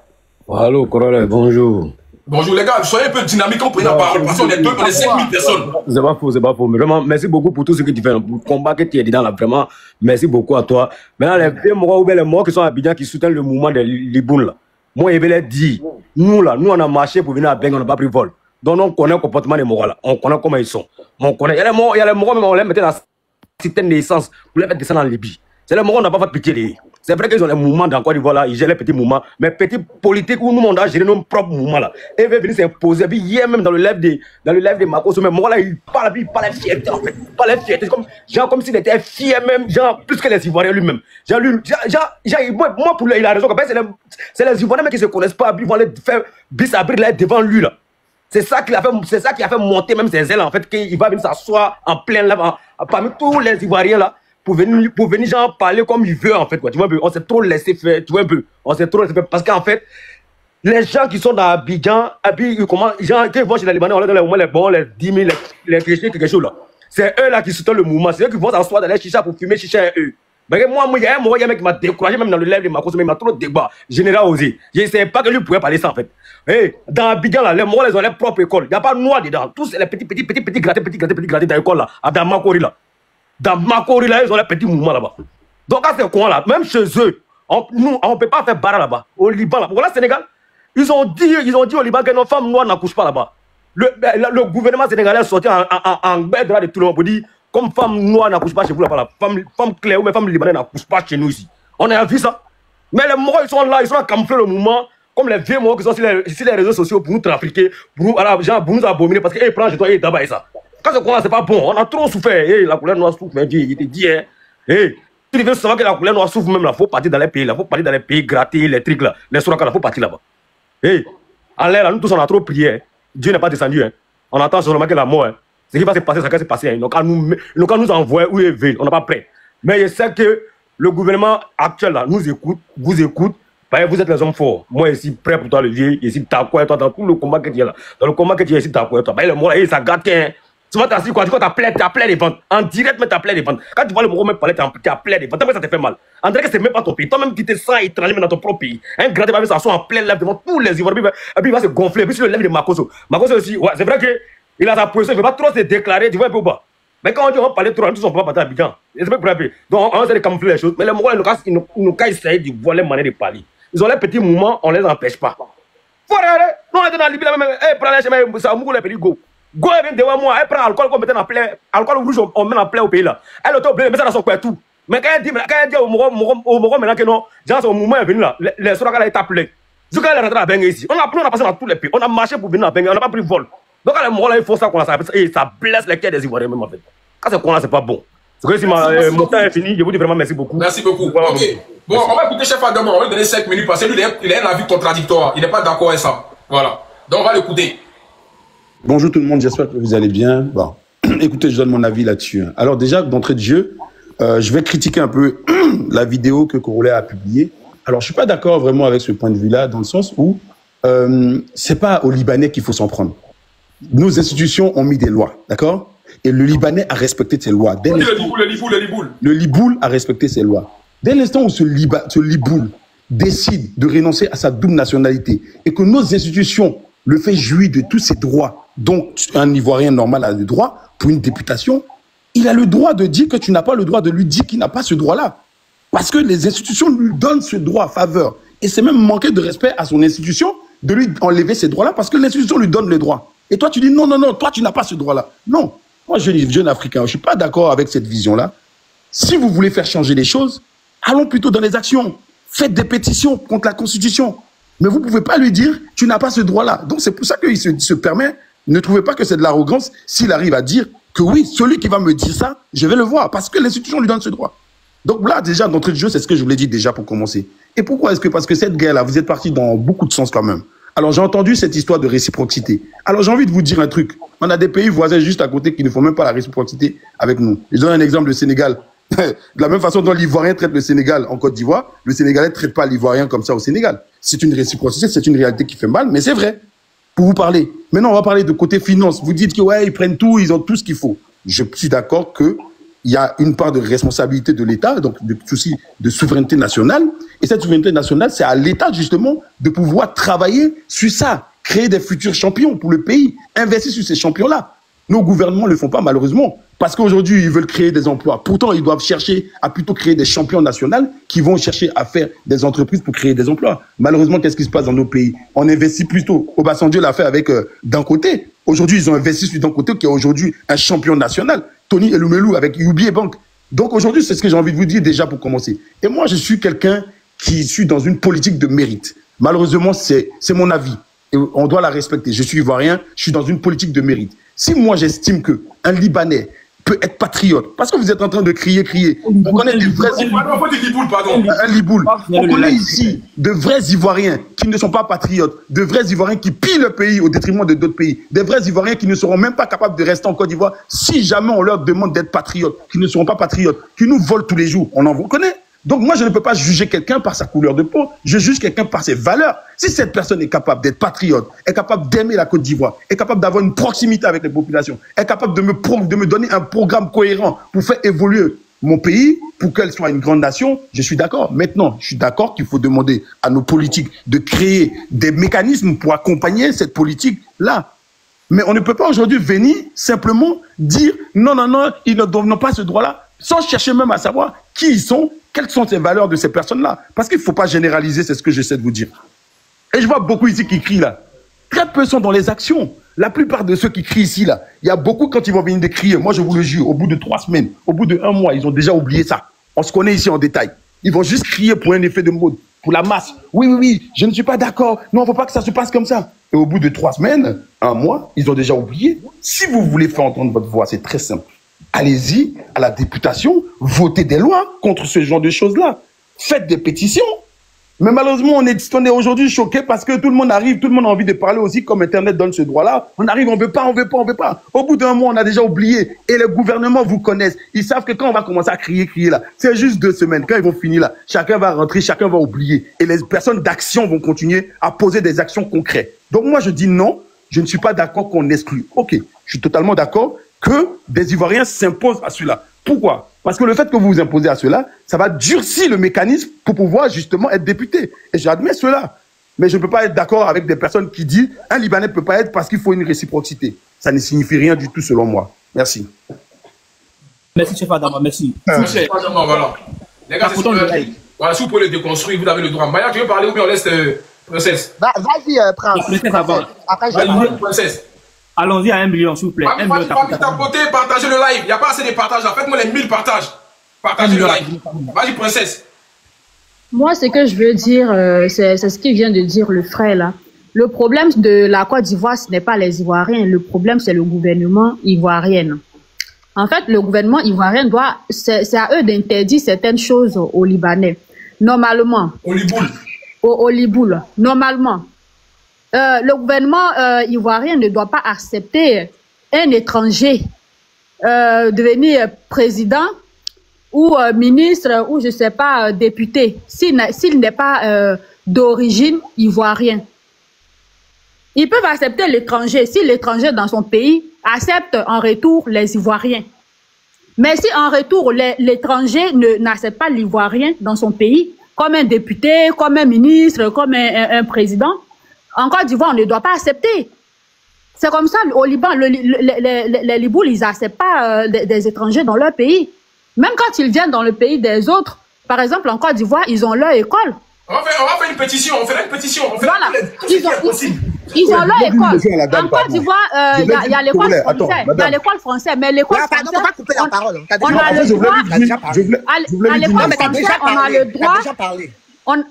Allô, Corolène, bonjour. Bonjour les gars, soyez un peu dynamique quand vous prenez la parole, parce qu'on est 5000 personnes. C'est pas faux, mais vraiment, merci beaucoup pour tout ce que tu fais, pour le combat que tu es dedans là, vraiment, merci beaucoup à toi. Maintenant, les vieux morts ou bien les morts qui sont à Abidjan, qui soutiennent le mouvement des Libounes là, moi, je vais leur dire, nous on a marché pour venir à Beng, on n'a pas pris vol. Donc, on connaît le comportement des morts là, on connaît comment ils sont. On connaît, il y a les morts, même on les mettait dans certaines naissances pour les faire descendre en Libye. C'est les morts, on n'a pas fait pitié. C'est vrai qu'ils ont les mouvements dans Côte d'Ivoire là, ils gèrent les petits mouvements, mais petits politiques où nous on a géré nos propres mouvements là. Et ils veulent venir s'imposer. Puis hier même dans le live de Marcos, même moi là, il parle fierté en fait. Il parle fierté. Comme s'il était fier même, genre plus que les Ivoiriens lui-même. Moi pour lui, il a raison. C'est les Ivoiriens qui ne se connaissent pas, puis ils vont les faire bis à bris là devant lui là. C'est ça qui a fait monter même ses ailes en fait, qu'il va venir s'asseoir en plein là, parmi tous les Ivoiriens là. Pour venir genre parler comme il veut en fait quoi, tu vois un peu, on s'est trop laissé faire, tu vois un peu, on s'est trop laissé faire parce qu'en fait les gens qui sont dans Abidjan, ils commencent, genre quand ils vont chez les Libanais, on leur donne au moins les bons, les 10 000, les chrétiens, quelque chose là, c'est eux là qui soutiennent le mouvement, c'est eux qui vont s'asseoir dans les chichas pour fumer chicha eux. Mais moi il y a un mec qui m'a découragé même dans le live de Marcos, mais il m'a trop débat, général osé, je ne savais pas que lui pouvait parler ça en fait. Hey, dans Abidjan là, les morts ils ont leur propre école, il n'y a pas de noir dedans, tous les petits grattés dans l'école là, dans Makori là. Dans Makori, là, ils ont les petits mouvements là-bas. Donc, à ce coin là, même chez eux, on ne peut pas faire barra là-bas. Au Liban, là. Voilà, Sénégal, ils ont dit au Liban que nos femmes noires n'accouchent pas là-bas. Le gouvernement sénégalais est sorti en bête de tout le monde pour dire, comme femme noire n'accouche pas chez vous là-bas, femme claire ou même femme libanaise n'accouche pas chez nous ici. On a vu ça. Mais les morts, ils sont là, ils sont à camoufler le mouvement, comme les vieux morts qui sont sur les réseaux sociaux pour nous trafiquer, pour nous abominer, parce qu'ils prennent chez toi et d'abord et ça. Quand ce coin-là, c'est pas bon. On a trop souffert. Hey, la couleur noire souffre, mais il te dit, hein. Hey, tu veux savoir que la couleur noire souffre même là. Faut partir dans les pays là. Faut partir dans les pays gratter les trucs là. Les sourakas là, faut partir là-bas. Hey, en l'air là, nous tous on a trop prié. Hein. Dieu n'est pas descendu. Hein. On attend seulement que la mort. Hein. Ce qui va se passer, ça va se passer. Hein. Donc, quand nous envoie où ils veulent, on n'a pas prêt. Mais je sais que le gouvernement actuel là nous écoute, vous écoute. Vous êtes les hommes forts. Moi, ici, prêt pour toi, le vieux. Ici, t'as quoi, toi, dans tout le combat que tu es là. Dans le combat que tu es ici, t'as quoi, toi. Le mort là, ça gâte. Tu vas t'asseoir quoi, tu as plein de ventes. En direct, mais tu as plein de ventes. Quand tu vois le Moro même parler, tu as plein de ventes. Ça te fait mal. En direct, c'est même pas ton pays. Toi-même, tu te sens étranger dans ton propre pays. Un gradé va s'asseoir en plein live devant tous les Ivoiriens. Et puis il va se gonfler. Et puis sur le live de Makoso. Makoso aussi, ouais, c'est vrai qu'il a sa position. Il ne veut pas trop se déclarer. Tu vois un peu ou pas. Mais quand on dit on va parler trop, tous on ne peut pas partir à Abidjan. C'est pas grave. Donc on essaie de camoufler les choses. Mais les Moro, ils nous essayent de voir les manières de parler. Ils ont les petits mouvements, on ne les empêche pas. Faut regarder. Nous, on est dans la Libye, même. Prends les chemins, ça mouille les petits go. Go vient devant moi, elle prend l'alcool qu'on mettait en plein, alcool rouge on met en plein au pays là. Elle est obligée de mettre ça dans son coin tout. Mais quand elle dit au Moro maintenant que non, genre son mouvement est venu là, les sourakas là ils tapent plein. Jusqu'à elle est rentrée à Beng ici. On a passé dans tous les pays, on a marché pour venir à Beng, on n'a pas pris vol. Donc quand les Moro là ils font ça, et ça blesse les cœurs des Ivoiriens même en fait. Quand c'est là c'est pas bon. C'est que si mon temps est fini, je vous dis vraiment merci beaucoup. Merci beaucoup. Ok. Bon, on va écouter Chef Adama, on va lui donner 5 minutes parce que lui il a un avis contradictoire, il n'est pas d'accord avec ça. Voilà. Donc on va l'écouter. Bonjour tout le monde, j'espère que vous allez bien. Bon, écoutez, je donne mon avis là-dessus. Alors déjà, d'entrée de jeu, je vais critiquer un peu la vidéo que Corolet a publiée. Alors, je suis pas d'accord vraiment avec ce point de vue-là, dans le sens où c'est pas aux Libanais qu'il faut s'en prendre. Nos institutions ont mis des lois, d'accord? Et le Libanais a respecté ses lois. Le Liboul a respecté ses lois. Dès l'instant où ce Liboul décide de renoncer à sa double nationalité et que nos institutions le fait jouir de tous ses droits, donc un Ivoirien normal a le droit pour une députation, il a le droit de dire que tu n'as pas le droit de lui dire qu'il n'a pas ce droit-là. Parce que les institutions lui donnent ce droit à faveur. Et c'est même manquer de respect à son institution de lui enlever ces droits-là parce que l'institution lui donne le droit. Et toi, tu dis non, non, non, toi, tu n'as pas ce droit-là. Non. Moi, jeune Africain, je ne suis pas d'accord avec cette vision-là. Si vous voulez faire changer les choses, allons plutôt dans les actions. Faites des pétitions contre la Constitution. Mais vous ne pouvez pas lui dire tu n'as pas ce droit-là. Donc, c'est pour ça qu'il se permet. Ne trouvez pas que c'est de l'arrogance s'il arrive à dire que oui, celui qui va me dire ça, je vais le voir parce que l'institution lui donne ce droit. Donc là, déjà, d'entrée de jeu, c'est ce que je vous l'ai dit déjà pour commencer. Et pourquoi est-ce que, parce que cette guerre-là, vous êtes parti dans beaucoup de sens quand même. Alors, j'ai entendu cette histoire de réciprocité. Alors, j'ai envie de vous dire un truc. On a des pays voisins juste à côté qui ne font même pas la réciprocité avec nous. Je donne un exemple, le Sénégal. De la même façon dont l'Ivoirien traite le Sénégal en Côte d'Ivoire, le Sénégalais ne traite pas l'Ivoirien comme ça au Sénégal. C'est une réciprocité, c'est une réalité qui fait mal, mais c'est vrai. Pour vous parler. Maintenant, on va parler de côté finance. Vous dites que, ouais, ils prennent tout, ils ont tout ce qu'il faut. Je suis d'accord que il y a une part de responsabilité de l'État, donc de souci de souveraineté nationale. Et cette souveraineté nationale, c'est à l'État, justement, de pouvoir travailler sur ça, créer des futurs champions pour le pays, investir sur ces champions-là. Nos gouvernements ne le font pas, malheureusement, parce qu'aujourd'hui, ils veulent créer des emplois. Pourtant, ils doivent chercher à plutôt créer des champions nationaux qui vont chercher à faire des entreprises pour créer des emplois. Malheureusement, qu'est-ce qui se passe dans nos pays? On investit plutôt. Obasanjo l'a fait avec d'un côté. Aujourd'hui, ils ont investi sur d'un côté qui est aujourd'hui un champion national. Tony Elumelou avec UBA Bank. Donc aujourd'hui, c'est ce que j'ai envie de vous dire déjà pour commencer. Et moi, je suis quelqu'un qui suis dans une politique de mérite. Malheureusement, c'est mon avis. Et on doit la respecter. Je suis ivoirien, je suis dans une politique de mérite. Si moi, j'estime qu'un Libanais peut être patriote, parce que vous êtes en train de crier. On connaît des vrais un Liboul. On connaît ici de vrais Ivoiriens qui ne sont pas patriotes, de vrais Ivoiriens qui pillent le pays au détriment de d'autres pays, des vrais Ivoiriens qui ne seront même pas capables de rester en Côte d'Ivoire si jamais on leur demande d'être patriotes, qui ne seront pas patriotes, qui nous volent tous les jours. On en connaît. Donc moi, je ne peux pas juger quelqu'un par sa couleur de peau, je juge quelqu'un par ses valeurs. Si cette personne est capable d'être patriote, est capable d'aimer la Côte d'Ivoire, est capable d'avoir une proximité avec les populations, est capable de me donner un programme cohérent pour faire évoluer mon pays, pour qu'elle soit une grande nation, je suis d'accord. Maintenant, je suis d'accord qu'il faut demander à nos politiques de créer des mécanismes pour accompagner cette politique-là. Mais on ne peut pas aujourd'hui venir simplement dire non, non, non, ils n'ont pas ce droit-là, sans chercher même à savoir qui ils sont, quelles sont ces valeurs de ces personnes-là. Parce qu'il ne faut pas généraliser, c'est ce que j'essaie de vous dire. Et je vois beaucoup ici qui crient là. Très peu sont dans les actions. La plupart de ceux qui crient ici là, il y a beaucoup quand ils vont venir de crier, moi je vous le jure, au bout de 3 semaines, au bout de 1 mois, ils ont déjà oublié ça. On se connaît ici en détail. Ils vont juste crier pour un effet de mode, pour la masse. Oui, oui, oui, je ne suis pas d'accord. Non, il ne faut pas que ça se passe comme ça. Et au bout de 3 semaines, 1 mois, ils ont déjà oublié. Si vous voulez faire entendre votre voix, c'est très simple. Allez-y à la députation, votez des lois contre ce genre de choses-là. Faites des pétitions. Mais malheureusement, on est aujourd'hui choqué parce que tout le monde arrive, tout le monde a envie de parler aussi comme Internet donne ce droit-là. On arrive, on veut pas. Au bout d'1 mois, on a déjà oublié. Et les gouvernements vous connaissent. Ils savent que quand on va commencer à crier là, c'est juste 2 semaines. Quand ils vont finir là, chacun va rentrer, chacun va oublier. Et les personnes d'action vont continuer à poser des actions concrètes. Donc moi, je dis non, je ne suis pas d'accord qu'on exclue. Ok, je suis totalement d'accord que des Ivoiriens s'imposent à cela. Pourquoi? Parce que le fait que vous vous imposez à cela, ça va durcir le mécanisme pour pouvoir justement être député. Et j'admets cela. Mais je ne peux pas être d'accord avec des personnes qui disent un Libanais ne peut pas être parce qu'il faut une réciprocité. Ça ne signifie rien du tout selon moi. Merci. Merci, chef Adama, merci. Voilà. Les gars, voilà, si vous pouvez le déconstruire, vous avez le droit. Maya, tu veux parler ou bien on laisse princesse? Vas-y, Prince. Princesse avant. Après, je vais princesse. Allons-y à 1 million, s'il vous plaît. 1 million. Partagez le live. Il n'y a pas assez de partages. Faites-moi les 1000 partages. Partagez le live. Vas-y, princesse. Moi, ce que je veux dire, c'est ce qu'il vient de dire le frère là. Le problème de la Côte d'Ivoire, ce n'est pas les Ivoiriens. Le problème, c'est le gouvernement ivoirien. En fait, le gouvernement ivoirien c'est à eux d'interdire certaines choses aux Libanais. Normalement. Au Liboul. Au Liboul. Normalement. Le gouvernement ivoirien ne doit pas accepter un étranger devenir président ou ministre ou je sais pas député s'il n'est pas d'origine ivoirienne. Ils peuvent accepter l'étranger si l'étranger dans son pays accepte en retour les Ivoiriens. Mais si en retour, l'étranger n'accepte pas l'Ivoirien dans son pays, comme un député, comme un ministre, comme un président, en Côte d'Ivoire, on ne doit pas accepter. C'est comme ça, au Liban, les Libouls, ils n'acceptent pas des étrangers dans leur pays. Même quand ils viennent dans le pays des autres, par exemple, en Côte d'Ivoire, ils ont leur école. On va faire une pétition, on fait une pétition, on fait voilà. Ils ont leur école. En Côte d'Ivoire, il y a l'école française. Il y a l'école française, mais l'école française, on va couper la parole. On a le droit. À l'école française, on a le droit.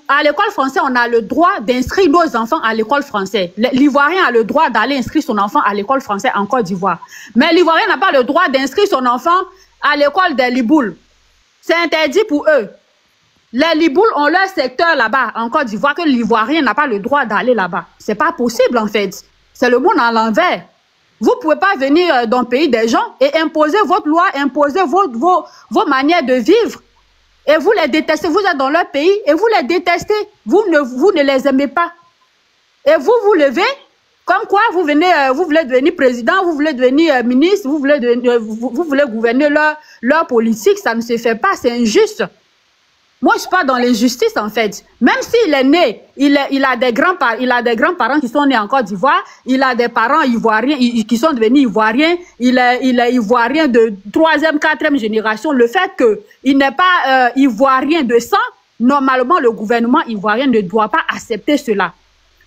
À l'école française, on a le droit d'inscrire nos enfants à l'école française. L'Ivoirien a le droit d'aller inscrire son enfant à l'école française en Côte d'Ivoire. Mais l'Ivoirien n'a pas le droit d'inscrire son enfant à l'école des Libouls. C'est interdit pour eux. Les Libouls ont leur secteur là-bas, en Côte d'Ivoire, que l'Ivoirien n'a pas le droit d'aller là-bas. C'est pas possible, en fait. C'est le monde à l'envers. Vous pouvez pas venir dans le pays des gens et imposer votre loi, imposer vos manières de vivre. Et vous les détestez. Vous êtes dans leur pays et vous les détestez. Vous ne les aimez pas. Et vous vous levez, comme quoi vous voulez devenir président, vous voulez devenir ministre, vous voulez gouverner leur politique. Ça ne se fait pas, c'est injuste. Moi, je suis pas dans l'injustice, en fait. Même s'il est né, il a des grands-parents qui sont nés en Côte d'Ivoire, il a des parents ivoiriens qui sont devenus ivoiriens, il est ivoirien de 3e, 4e génération. Le fait qu'il n'est pas ivoirien de sang, normalement, le gouvernement ivoirien ne doit pas accepter cela.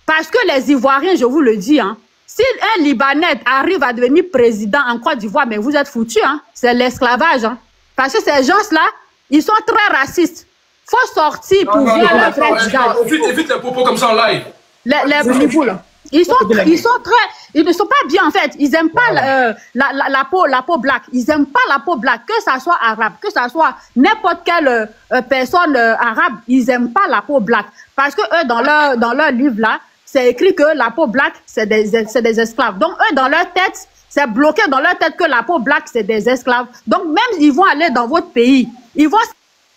Parce que les Ivoiriens, je vous le dis, hein, si un Libanais arrive à devenir président en Côte d'Ivoire, mais vous êtes foutus, hein, c'est l'esclavage. Hein, parce que ces gens-là, ils sont très racistes. Faut sortir pour voir le vrai visage. Évite les propos comme ça en live. Les Libouls, ils ne sont pas bien en fait. Ils n'aiment pas la peau black. Ils n'aiment pas la peau black, que ça soit arabe, que ça soit n'importe quelle personne arabe. Ils n'aiment pas la peau black. Parce que eux, dans leur livre là, c'est écrit que la peau black, c'est des esclaves. Donc eux, dans leur tête, c'est bloqué dans leur tête que la peau black, c'est des esclaves. Donc même ils vont aller dans votre pays, ils vont...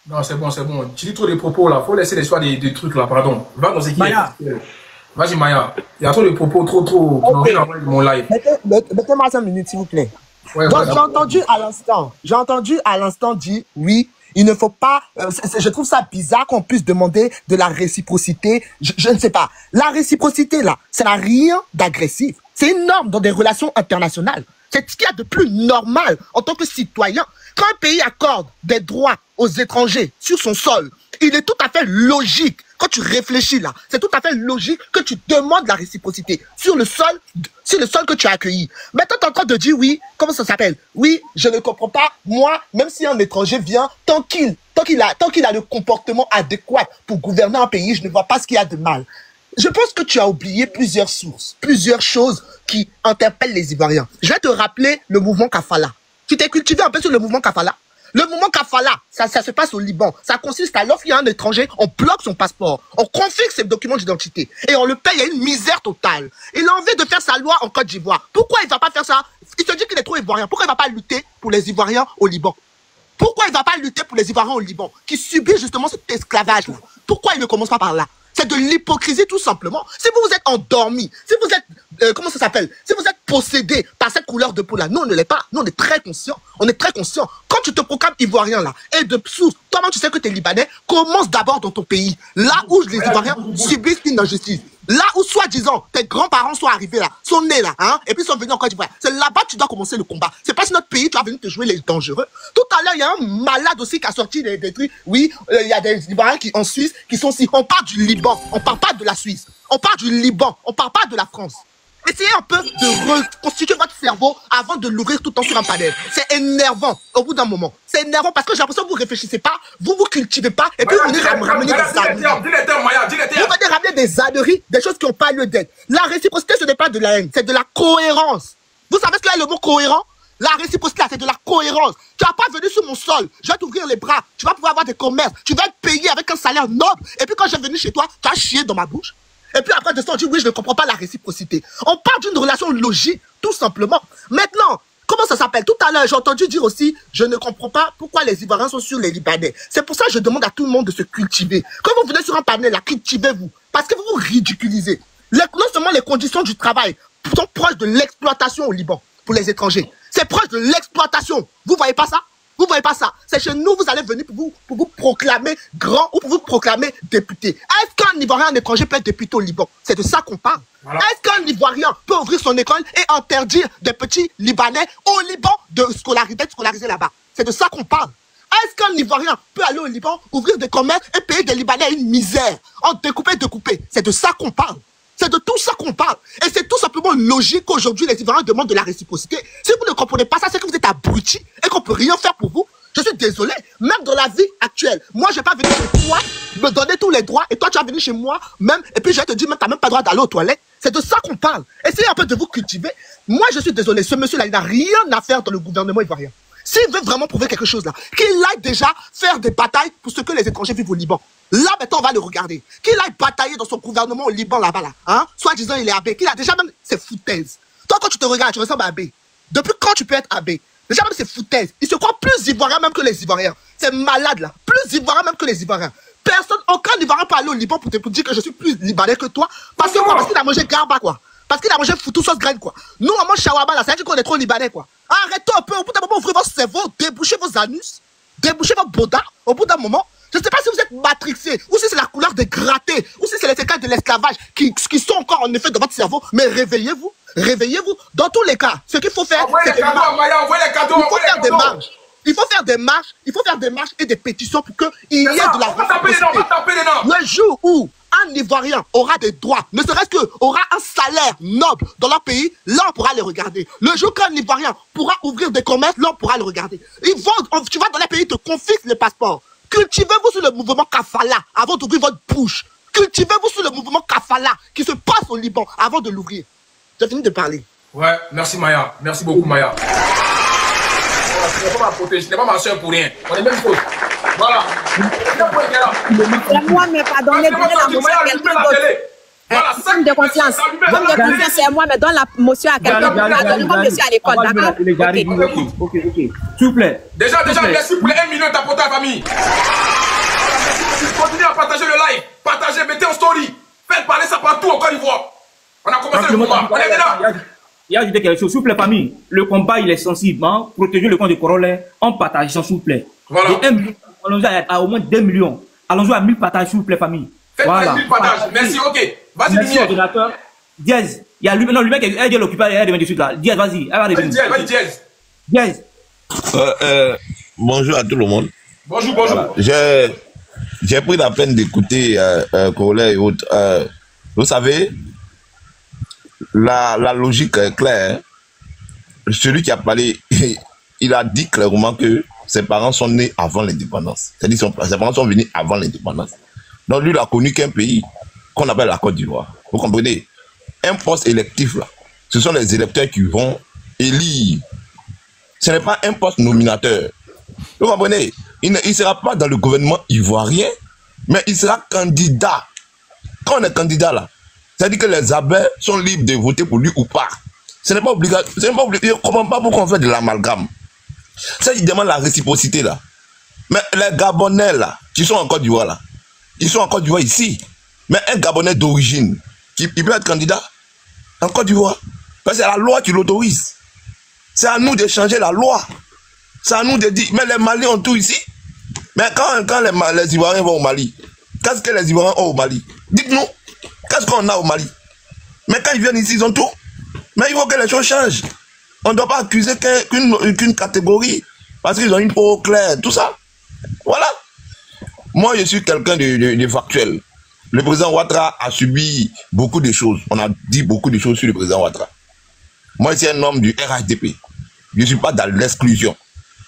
Non, c'est bon, c'est bon. Tu dis trop des propos là. Faut laisser les choix des trucs là, pardon. Va dans ce qui est. Vas-y, Maya. Il y a trop de propos, trop. Okay. Mon live. Mettez-moi 5 minutes, s'il vous plaît. Ouais, donc, j'ai entendu à l'instant dire, oui, il ne faut pas, je trouve ça bizarre qu'on puisse demander de la réciprocité. Je ne sais pas. La réciprocité, là, ça n'a rien d'agressif. C'est une norme dans des relations internationales. C'est ce qu'il y a de plus normal en tant que citoyen. Quand un pays accorde des droits aux étrangers sur son sol, il est tout à fait logique, quand tu réfléchis là, c'est tout à fait logique que tu demandes la réciprocité sur le sol que tu as accueilli. Maintenant, tu es en train de dire oui, comment ça s'appelle? Oui, je ne comprends pas, moi, même si un étranger vient, tant qu'il a le comportement adéquat pour gouverner un pays, je ne vois pas ce qu'il y a de mal. Je pense que tu as oublié plusieurs sources, plusieurs choses qui interpellent les Ivoiriens. Je vais te rappeler le mouvement Kafala. Tu t'es cultivé un peu sur le mouvement Kafala. Le mouvement Kafala, ça se passe au Liban. Ça consiste à lorsqu'il y a un étranger, on bloque son passeport, on confisque ses documents d'identité et on le paye à une misère totale. Il a envie de faire sa loi en Côte d'Ivoire. Pourquoi il ne va pas faire ça? Il se dit qu'il est trop ivoirien. Pourquoi il ne va pas lutter pour les Ivoiriens au Liban? Pourquoi il ne va pas lutter pour les Ivoiriens au Liban qui subissent justement cet esclavage? Pourquoi il ne commence pas par là? C'est de l'hypocrisie tout simplement. Si vous êtes endormi, si vous êtes, comment ça s'appelle? Si vous êtes possédé par cette couleur de peau là, nous on ne l'est pas. Nous on est très conscients. On est très conscients. Quand tu te proclames ivoirien là, et de source, toi-même tu sais que tu es libanais, commence d'abord dans ton pays. Là où les Ivoiriens subissent une injustice. Là où, soi-disant, tes grands-parents sont arrivés là, sont nés là, hein, et puis sont venus en Côte d'Ivoire. C'est là-bas que tu dois commencer le combat. C'est pas si notre pays, tu vas venir te jouer les dangereux. Tout à l'heure, il y a un malade aussi qui a sorti des trucs. Oui, il y a des Ivoiriens qui, en Suisse, qui sont si. On parle du Liban, on parle pas de la Suisse. On parle du Liban, on parle pas de la France. Essayez un peu de reconstituer votre cerveau avant de l'ouvrir tout le temps sur un panel. C'est énervant au bout d'un moment. C'est énervant parce que j'ai l'impression que vous ne réfléchissez pas, vous ne cultivez pas, et puis vous venez ramener des âneries. Vous venez ramener des âneries, des choses qui n'ont pas lieu d'être. La réciprocité, ce n'est pas de la haine, c'est de la cohérence. Vous savez ce que est le mot cohérent? La réciprocité, c'est de la cohérence. Tu vas pas venir sur mon sol, je vais t'ouvrir les bras, tu vas pouvoir avoir des commerces, tu vas être payé avec un salaire noble, et puis quand je vais venir chez toi, tu vas chier dans ma bouche. Et puis après, on dit, oui, je ne comprends pas la réciprocité. On parle d'une relation logique, tout simplement. Maintenant, comment ça s'appelle? Tout à l'heure, j'ai entendu dire aussi, je ne comprends pas pourquoi les Ivoiriens sont sur les Libanais. C'est pour ça que je demande à tout le monde de se cultiver. Quand vous venez sur un panel, là, cultivez-vous. Parce que vous vous ridiculisez. Non seulement les conditions du travail sont proches de l'exploitation au Liban. pour les étrangers. C'est proche de l'exploitation. Vous voyez pas ça? Vous voyez pas ça? C'est chez nous, vous allez venir pour vous proclamer grand ou pour vous proclamer député. Est-ce qu'un Ivoirien, un étranger peut être député au Liban? C'est de ça qu'on parle. Voilà. Est-ce qu'un Ivoirien peut ouvrir son école et interdire des petits Libanais au Liban de scolariser là-bas? C'est de ça qu'on parle. Est-ce qu'un Ivoirien peut aller au Liban, ouvrir des commerces et payer des Libanais une misère en découper? C'est de ça qu'on parle. C'est de tout ça qu'on parle. Et c'est tout simplement logique qu'aujourd'hui, les Ivoiriens demandent de la réciprocité. Si vous ne comprenez pas ça, c'est que vous êtes abrutis et qu'on ne peut rien faire pour vous. Je suis désolé. Même dans la vie actuelle, moi, je ne vais pas venir chez toi, me donner tous les droits, et toi, tu vas venir chez moi, même, et puis je vais te dire, même, tu n'as même pas le droit d'aller aux toilettes. C'est de ça qu'on parle. Essayez un peu de vous cultiver. Moi, je suis désolé. Ce monsieur-là, il n'a rien à faire dans le gouvernement ivoirien. S'il veut vraiment prouver quelque chose là, qu'il aille déjà faire des batailles pour ce que les étrangers vivent au Liban. Là, maintenant, on va le regarder. Qu'il aille batailler dans son gouvernement au Liban, là-bas, là. Hein? Soit disant, il est abbé. Qu'il a déjà même ses foutaises. Toi, quand tu te regardes, tu ressembles à abbé. Depuis quand tu peux être abbé? Déjà, même ses foutaises. Il se croit plus ivoirien même que les Ivoiriens. C'est malade, là. Plus ivoirien même que les Ivoiriens. Personne, aucun Ivoirien peut aller au Liban pour te dire que je suis plus libanais que toi. Parce que quoi? Parce qu'il a mangé garba, quoi. Parce qu'il a mangé foutou sauce graine, quoi. Nous, on mange shawarma, là. Ça veut dire qu'on est trop libanais, quoi. Arrêtez un peu. Au bout d'un moment, ouvrez votre cerveau, débouchez vos anus, débouchez vos bodas. Au bout d'un moment, je ne sais pas si vous êtes matrixé, ou si c'est la couleur des grattés, ou si c'est les séquelles de l'esclavage qui sont encore en effet dans votre cerveau. Mais réveillez-vous. Réveillez-vous. Dans tous les cas, ce qu'il faut faire, c'est des marches. Il faut faire des marches. Il faut faire des marches. Il faut faire des marches et des pétitions pour qu'il y ait de la réciprocité. Le jour où un Ivoirien aura des droits, ne serait-ce que aura un salaire noble dans leur pays, là on pourra les regarder. Le jour qu'un Ivoirien pourra ouvrir des commerces, là on pourra le regarder. Tu vas dans les pays, te confisquent les passeports. Cultivez-vous sur le mouvement Kafala avant d'ouvrir votre bouche. Cultivez-vous sur le mouvement Kafala qui se passe au Liban avant de l'ouvrir. J'ai fini de parler. Ouais, merci Maya. Merci beaucoup Maya. Ce n'est pas ma protège, ce n'est pas ma soeur pour rien. On est même faute. Voilà. C'est moi, mais pardon, donner la motion à quelqu'un d'autre. Voilà, ça de confiance. Comme de confiance, c'est moi, mais donne la motion à quelqu'un d'autre. Donne-moi monsieur à l'école, d'accord? Ok. S'il vous plaît. Déjà, merci pour les 1 million d'apporter à la famille. Continuez à partager le live. Partagez, mettez en story. Faites parler ça partout en Côte d'Ivoire. On a commencé le combat. On est là. Il y a ajouté quelque chose. S'il vous plaît, famille. Le combat, il est sensible. Hein? Protéger le camp de corollaire en partageant, s'il vous plaît. Voilà. De 1 million, allons-y à au moins 2 millions. Allons-y à 1000 partages, s'il vous plaît, famille. Faites 1000 partages. Merci, ok. Vas-y, merci, ordinateur. Diaz. Il y a lui, non, lui, mec, il est occupé, il est de suite là. Diaz, vas-y. Vas-y, Diaz. Diaz. Bonjour à tout le monde. Bonjour. Voilà. J'ai pris la peine d'écouter Corollaire et autres. Vous savez, la logique est claire. Celui qui a parlé, il a dit clairement que ses parents sont nés avant l'indépendance. C'est-à-dire que ses parents sont venus avant l'indépendance. Donc lui, il a connu qu'un pays qu'on appelle la Côte d'Ivoire. Vous comprenez? Un poste électif, là, ce sont les électeurs qui vont élire. Ce n'est pas un poste nominateur. Vous comprenez? Il ne sera pas dans le gouvernement ivoirien, mais il sera candidat. Quand on est candidat, là, c'est-à-dire que les abbés sont libres de voter pour lui ou pas. Ce n'est pas obligatoire. Je ne comprends pas pourquoi on fait de l'amalgame. Ça, il demande la réciprocité, là. Mais les Gabonais, là, qui sont en Côte d'Ivoire, là, ils sont en Côte d'Ivoire ici. Mais un Gabonais d'origine, il peut être candidat en Côte d'Ivoire. Parce que c'est la loi qui l'autorise. C'est à nous de changer la loi. C'est à nous de dire, mais les Maliens ont tout ici. Mais quand les Ivoiriens vont au Mali, qu'est-ce que les Ivoiriens ont au Mali? Dites-nous, qu'est-ce qu'on a au Mali? Mais quand ils viennent ici, ils ont tout. Mais il faut que les choses changent. On ne doit pas accuser qu'une catégorie parce qu'ils ont une peau claire, tout ça. Voilà. Moi, je suis quelqu'un de factuel. Le président Ouattara a subi beaucoup de choses. On a dit beaucoup de choses sur le président Ouattara. Moi, je suis un homme du RHDP. Je ne suis pas dans l'exclusion.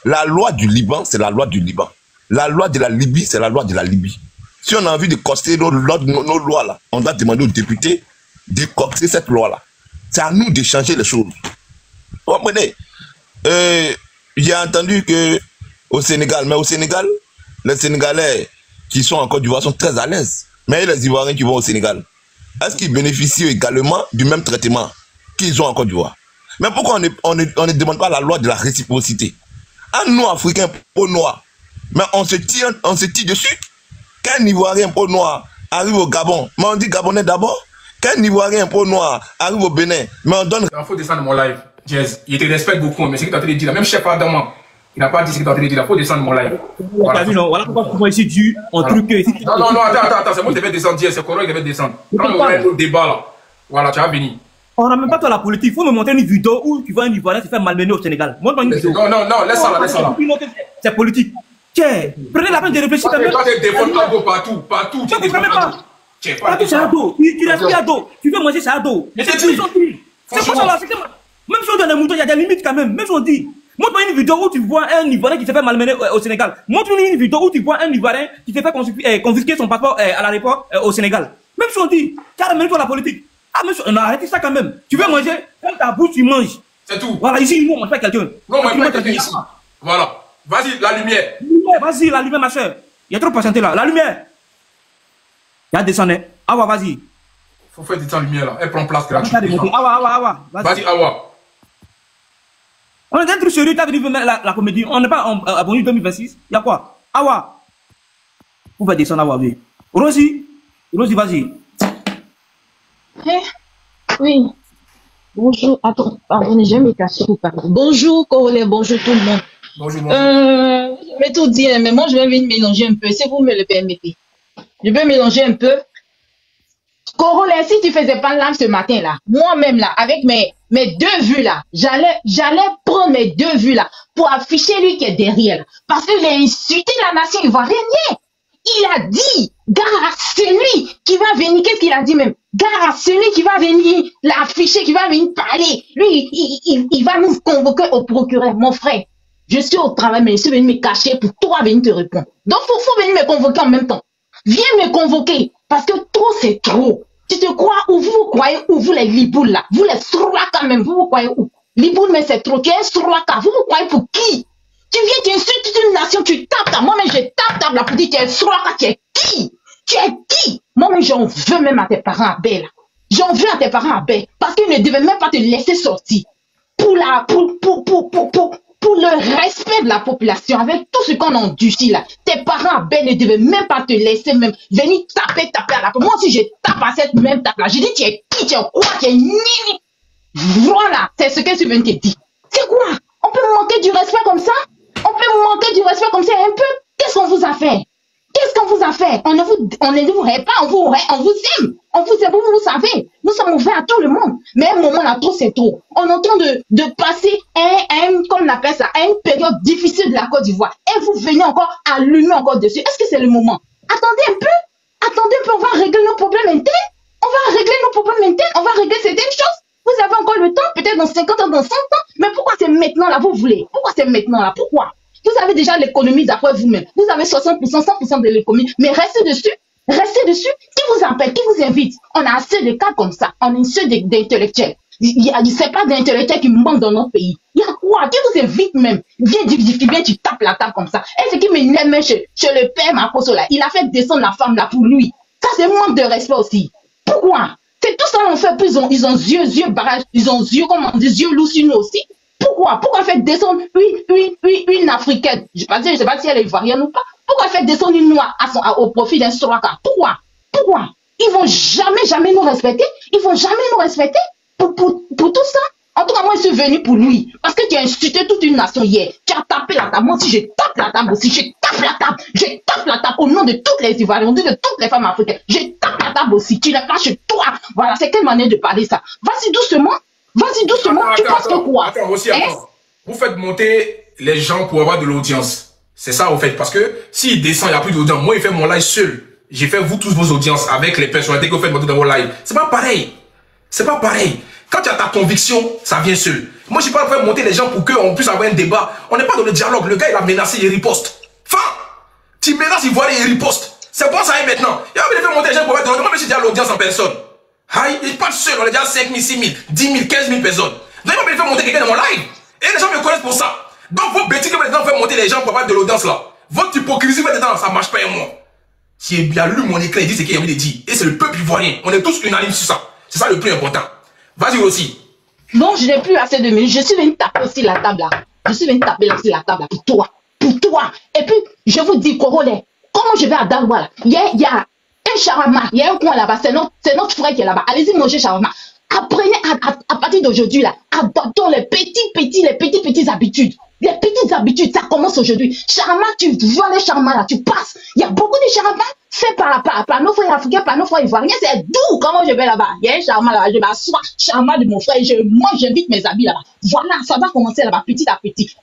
La loi du Liban, c'est la loi du Liban. La loi de la Libye, c'est la loi de la Libye. Si on a envie de coster nos lois, là, on doit demander aux députés de coster cette loi-là. C'est à nous de changer les choses. Vous comprenez? J'ai entendu que au Sénégal, mais au Sénégal, les Sénégalais qui sont en Côte d'Ivoire sont très à l'aise. Mais les Ivoiriens qui vont au Sénégal, est-ce qu'ils bénéficient également du même traitement qu'ils ont en Côte d'Ivoire? Mais pourquoi on ne demande pas la loi de la réciprocité? Un nous, Africains, peau noire, mais on se tire dessus. Qu'un Ivoirien peau noire arrive au Gabon, mais on dit Gabonais d'abord. Qu'un Ivoirien peau noire arrive au Bénin, mais on donne... Il faut descendre mon live. Jazz, il te respecte beaucoup, mais c'est ce que tu as en train de dire là. Même chef Adama, il n'a pas dit ce que tu as en train de dire là. Il faut descendre mon live. Voilà. Vu, non? Voilà pourquoi moi ici, tu en truc ici. Non, attends, c'est moi qui devais descendre, Jazz. C'est Coro qui devait descendre. Quand on a le débat là, voilà, tu vas venir. On n'a même pas toi la politique. Il faut me montrer une vidéo où tu vois un Ivoirien se faire malmener au Sénégal. Montre-moi une vidéo. Non, laisse ça là. C'est politique. Tiens, prenez la peine de réfléchir quand même. Toi, tu défends Ado partout. Tu ne comprends pas. Partout, c'est Ado. Tu respires Ado. Tu veux manger, c'est Ado. Mais c'est tout. C'est pour ça là. Même si on donne des moutons, il y a des limites quand même. Même si on dit. Montre-moi une vidéo où tu vois un Ivoirien qui se fait malmener au Sénégal. Montre-moi une vidéo où tu vois un Ivoirien qui se fait confisquer son passeport à l'aéroport au Sénégal. Même si on dit, carrément, toi la politique. Ah, monsieur, on a arrêté ça quand même. Tu veux manger, comme ta bouche, tu manges. C'est tout. Voilà, ici, nous, on mange pas quelqu'un. Non, on mange pas quelqu'un ici. Voilà. Vas-y, la lumière. Vas-y, la lumière, ma soeur. Il y a trop patienté là. La lumière. Il y a descendu. Awa, vas-y. Faut faire descendre la lumière là. Elle prend place gratuitement. Awa. Vas-y, Awa. On est un truc sérieux, t'as venu mettre la comédie. On n'est pas abonné 2026. Il y a quoi? Awa. Vous faites descendre, Awa, oui. Rosie, vas-y. Oui. Bonjour. Attends, pardonnez, je vais me cacher pour parler. Bonjour, Corolais, bonjour tout le monde. Bonjour. Je vais tout dire, mais moi, je vais venir mélanger un peu, si vous me le permettez. Je vais mélanger un peu. Corolais, si tu faisais pas live ce matin-là, moi-même, là, avec mes deux vues, là, j'allais prendre mes deux vues, là, pour afficher lui qui est derrière. Parce qu'il a insulté la nation ivoirienne. Il a dit, gare, c'est lui qui va venir. Qu'est-ce qu'il a dit même? Gare, c'est lui qui va venir l'afficher, qui va venir parler. Lui, il va nous convoquer au procureur. Mon frère, je suis au travail, mais je suis venu me cacher pour toi venir te répondre. Donc, faut venir me convoquer en même temps. Viens me convoquer, parce que trop, c'est trop. Tu te crois où vous croyez où vous les liboules là? Vous les quand même, vous croyez où? Liboule, mais c'est trop. Tu es un Srouaka, vous croyez pour qui? Tu viens, tu insultes toute une nation, tu tapes. Moi-même, je tape là pour dire, tu es Srouaka, tu es qui? Tu es qui? Moi-même, j'en veux même à tes parents à Baie, là. J'en veux à tes parents à Baie, parce qu'ils ne devaient même pas te laisser sortir. Pour le respect de la population, avec tout ce qu'on a endurci là, tes parents à Baie ne devaient même pas te laisser même venir taper à la porte. Moi aussi, je tape à cette même tape là. Je dis, tu es qui? Tu es quoi? Tu es nini? Voilà, c'est ce que je viens de te dire. C'est quoi? On peut me manquer du respect comme ça? On peut me manquer du respect comme ça un peu? Qu'est-ce qu'on vous a fait? Qu'est-ce qu'on vous a fait? On ne vous hait pas, on vous aime. On vous aime, vous savez. Nous sommes ouverts à tout le monde. Mais à un moment là, trop c'est trop. On est en train de passer comme on appelle ça, à une période difficile de la Côte d'Ivoire. Et vous venez encore allumer encore dessus. Est-ce que c'est le moment? Attendez un peu, on va régler nos problèmes internes. On va régler certaines choses. Vous avez encore le temps, peut-être dans 50 ans, dans 100 ans. Mais pourquoi c'est maintenant là, vous voulez? Pourquoi c'est maintenant là? Pourquoi? Vous avez déjà l'économie d'après vous-même. Vous avez 60%, 100% de l'économie. Mais restez dessus. Qui vous appelle? Qui vous invite? On a assez de cas comme ça. On a assez d'intellectuels. Il ne sait pas d'intellectuels qui manquent dans notre pays. Il y a quoi? Qui vous invite même? Viens difficile, viens, tu tapes la table comme ça. Et ce qui m'énerve même chez le père Makoso là, il a fait descendre la femme là pour lui. Ça, c'est un manque de respect aussi. Pourquoi? C'est tout ça qu'on fait, puis ils ont yeux barrage, ils ont yeux, comment on dit, yeux loups sur nous aussi. Pourquoi faire descendre une Africaine? Je ne sais pas si elle est ivoirienne ou pas. Pourquoi faire descendre une noire au profit d'un Srouaka? Pourquoi? Ils vont jamais nous respecter. Pour tout ça. En tout cas, moi, je suis venu pour lui. Parce que tu as insulté toute une nation hier. Tu as tapé la table. Moi aussi, je tape la table aussi. Je tape la table au nom de toutes les Ivoiriens, au nom de toutes les femmes africaines. Je tape la table aussi. Tu n'es pas chez toi. Voilà, c'est quelle manière de parler ça? Vas-y doucement. Tu penses que quoi? Attends. Vous faites monter les gens pour avoir de l'audience. C'est ça, au fait. Parce que s'il descend, il n'y a plus d'audience. Moi, il fait mon live seul. J'ai fait vous tous vos audiences avec les personnalités que vous faites monter dans vos lives. C'est pas pareil. Quand tu as ta conviction, ça vient seul. Moi, je ne suis pas en train de monter les gens pour qu'on puisse avoir un débat. On n'est pas dans le dialogue. Le gars, il a menacé, il riposte. Tu menaces, il voit, il riposte. C'est bon, ça y est maintenant. Il a fait monter les gens pour avoir de l'audience. Moi, je dis à l'audience en personne. Il n'est pas seul. On est déjà 5 000, 6 000, 10 000, 15 000 personnes. Donc, il fait monter quelqu'un dans mon live. Et les gens me connaissent pour ça. Donc, vos bêtises que vous faites monter les gens pour avoir de l'audience là. Votre hypocrisie, vous êtes dedans, ça ne marche pas un mois. Si il a lu mon écran, il dit ce qu'il a envie de dire. Et c'est le peuple ivoirien. On est tous unanimes sur ça. C'est ça le plus important. Vas-y aussi. Non, je n'ai plus assez de minutes. Je suis venu taper aussi la table là. Pour toi. Et puis, je vous dis, Corolais, comment je vais à Dawa là? Il y a un shawarma. Il y a un coin là-bas. C'est notre frère qui est là-bas. Allez-y manger shawarma. Apprenez à partir d'aujourd'hui, là, adoptons les petites habitudes. Les petites habitudes, ça commence aujourd'hui. Charma, tu vois les charmas là, tu passes. Il y a beaucoup de charmas faits par nos frères africains, par nos frères ivoiriens. C'est doux. Comment je vais là-bas? Il y a un charma là-bas, je m'assois. Charma de mon frère, moi j'invite mes amis là-bas. Voilà, ça va commencer là-bas, petit à petit.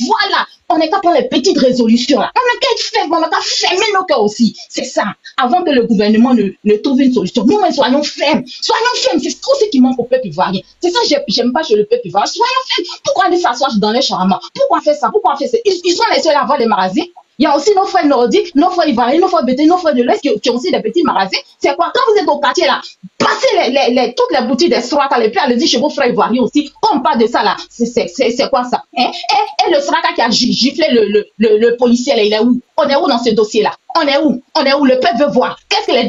Voilà, on est qu'à prendre les petites résolutions là. On est qu'à être faible, on est qu'à fermer nos cœurs aussi. C'est ça. Avant que le gouvernement ne trouve une solution. Nous, soyons fermes. C'est tout ce qui manque au peuple ivoirien. C'est ça que j'aime pas chez le peuple ivoirien. Soyons fermes. Pourquoi aller s'asseoir dans les charmas? Pourquoi faire ça? Ils sont les seuls à avoir des magasins. Il y a aussi nos frères nordiques, nos frères ivoiriens, nos frères bétés, nos frères de l'Ouest qui ont aussi des petits magasins. C'est quoi? Quand vous êtes au quartier là, passez toutes les boutiques des Straka, les plus allez-y chez vos frères ivoiriens aussi. Quand on parle de ça là, c'est quoi ça? Hein? Et le Straka qui a giflé le policier là, il est où? On est où dans ce dossier là? On est où? Le peuple veut voir. Qu'est-ce qu'il est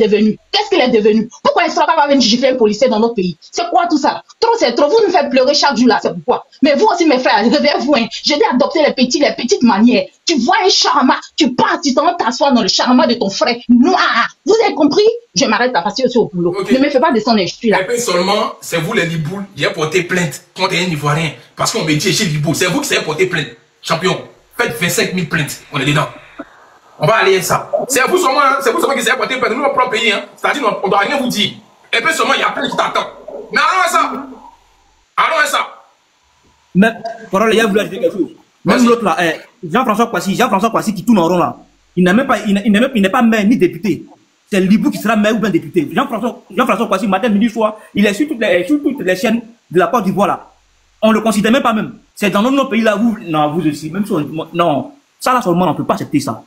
devenu? Pourquoi les Straka va venir gifler un policier dans notre pays? C'est quoi tout ça là? Trop c'est trop. Vous nous faites pleurer chaque jour là, c'est pourquoi? Mais vous aussi mes frères, réveillez-vous. Hein. J'ai dit adopter les petites manières. Tu vois un charma, tu pars, tu t'assois dans le charma de ton frère noir. Vous avez compris? Je m'arrête à passer aussi au boulot. Okay. Ne me fais pas descendre les cheveux là. Mais seulement, c'est vous les Libouls, qui avez porté plainte contre un Ivoirien. Parce qu'on me dit chez Liboul, c'est vous qui avez porté plainte. Champion, faites 25 000 plaintes. On est dedans. On va aller à ça. C'est vous seulement qui avez porté plainte. Nous, notre propre pays, hein. C'est-à-dire, on ne doit rien vous dire. Et puis seulement, il y a plein qui t'attendent. Mais allons à ça. Mais, parole, il y a voulu ajouter quelque chose. Même l'autre là, Jean-François Kouassi qui tourne en rond là, il n'est pas maire ni député. C'est Libou qui sera maire ou bien député. Jean-François Kouassi, matin, midi, soir, il est sur toutes les chaînes de la Côte d'Ivoire là. On le considère même pas même. C'est dans nos pays là, vous aussi, même si non, ça là seulement on ne peut pas accepter ça.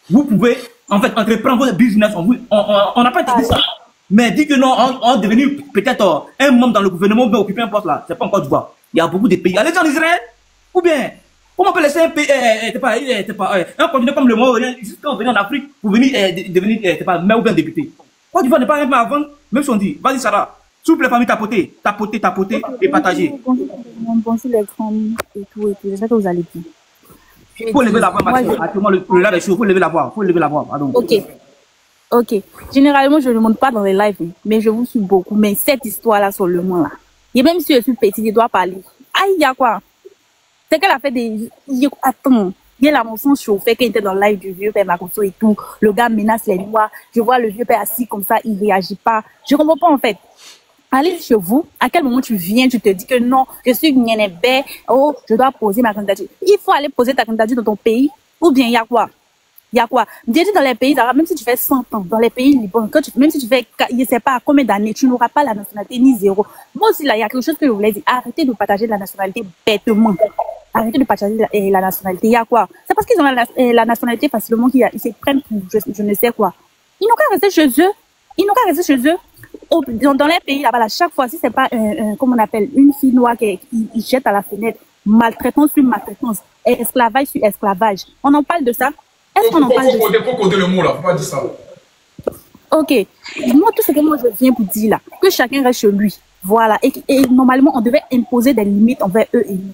Vous pouvez, en fait, entreprendre votre business, on n'a pas dit ça. Mais dit que non, on est devenu peut-être un membre dans le gouvernement ou bien occuper un poste là, c'est pas encore du voir. Il y a beaucoup de pays. Allez en Israël, ou bien, comment on peut laisser un pays, un continent comme le Moyen-Orient, jusqu'à venir en Afrique, pour venir devenir, maire ou bien député. Côte d'Ivoire n'est pas un peu avant, même si on dit, vas-y Sarah, souple les familles tapoter et partager. Bonjour les grands et tout, j'espère que vous allez bien. Il faut lever la voix, actuellement le live est chaud, il faut lever la voix, pardon. Ok. Généralement, je ne monte pas dans les lives, mais je vous suis beaucoup. Mais cette histoire-là, sur le moment là, et même si je suis petite, je dois parler. Aïe, il y a quoi? C'est qu'elle a fait des... Attends, il y a la motion chauffée qui était dans le live du vieux père Makosso et tout. Le gars menace les lois. Je vois le vieux père assis comme ça, il réagit pas. Je comprends pas en fait. Allez chez vous, à quel moment tu viens, tu te dis que non, je suis Gnénébé, oh, je dois poser ma candidature. Il faut aller poser ta candidature dans ton pays, ou bien il y a quoi? Il y a quoi? Déjà dans les pays arabes, même si tu fais 100 ans, dans les pays libres, même si tu fais, je sais pas combien d'années, tu n'auras pas la nationalité ni zéro. Moi aussi, là, il y a quelque chose que je voulais dire. Arrêtez de partager de la nationalité bêtement. Arrêtez de partager la nationalité. Il y a quoi? C'est parce qu'ils ont la nationalité facilement qu'ils se prennent pour je ne sais quoi. Ils n'ont qu'à rester chez eux. Dans les pays là-bas, chaque fois, si c'est pas comme on appelle, une fille noire qui jette à la fenêtre, maltraitance sur maltraitance, esclavage sur esclavage. On en parle de ça? Est-ce qu'on en parle de ça? Faut coder le mot là, faut pas dire ça. Ok. Moi, tout ce que moi je viens pour dire là, que chacun reste chez lui. Voilà. Et normalement, on devait imposer des limites envers eux et nous.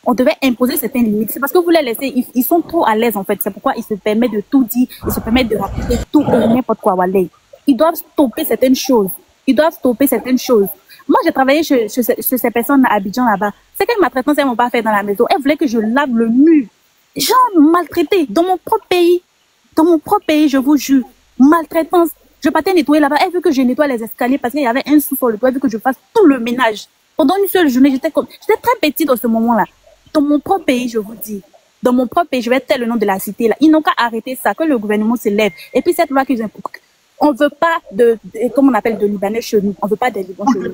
On devait imposer certaines limites. C'est parce que vous les laissez, ils sont trop à l'aise en fait. C'est pourquoi ils se permettent de tout dire, ils se permettent de raconter tout et n'importe quoi. Ils doivent stopper certaines choses. Moi, j'ai travaillé chez ces personnes à Abidjan là-bas. C'est quelle maltraitance elles m'ont pas fait dans la maison. Elles voulaient que je lave le mur. Genre maltraité dans mon propre pays, je vous jure, maltraitance. Je partais nettoyer là-bas, elle veut que je nettoie les escaliers parce qu'il y avait un sous-sol le toit, elle veut que je fasse tout le ménage. Pendant une seule journée, j'étais très petite dans ce moment-là. Dans mon propre pays, je vous dis, dans mon propre pays, je vais taire le nom de la cité là. Ils n'ont qu'à arrêter ça, que le gouvernement se lève. Et puis cette loi qu'ils ont, on veut pas comme on appelle de Libanais chez nous. On veut pas des Libanais chez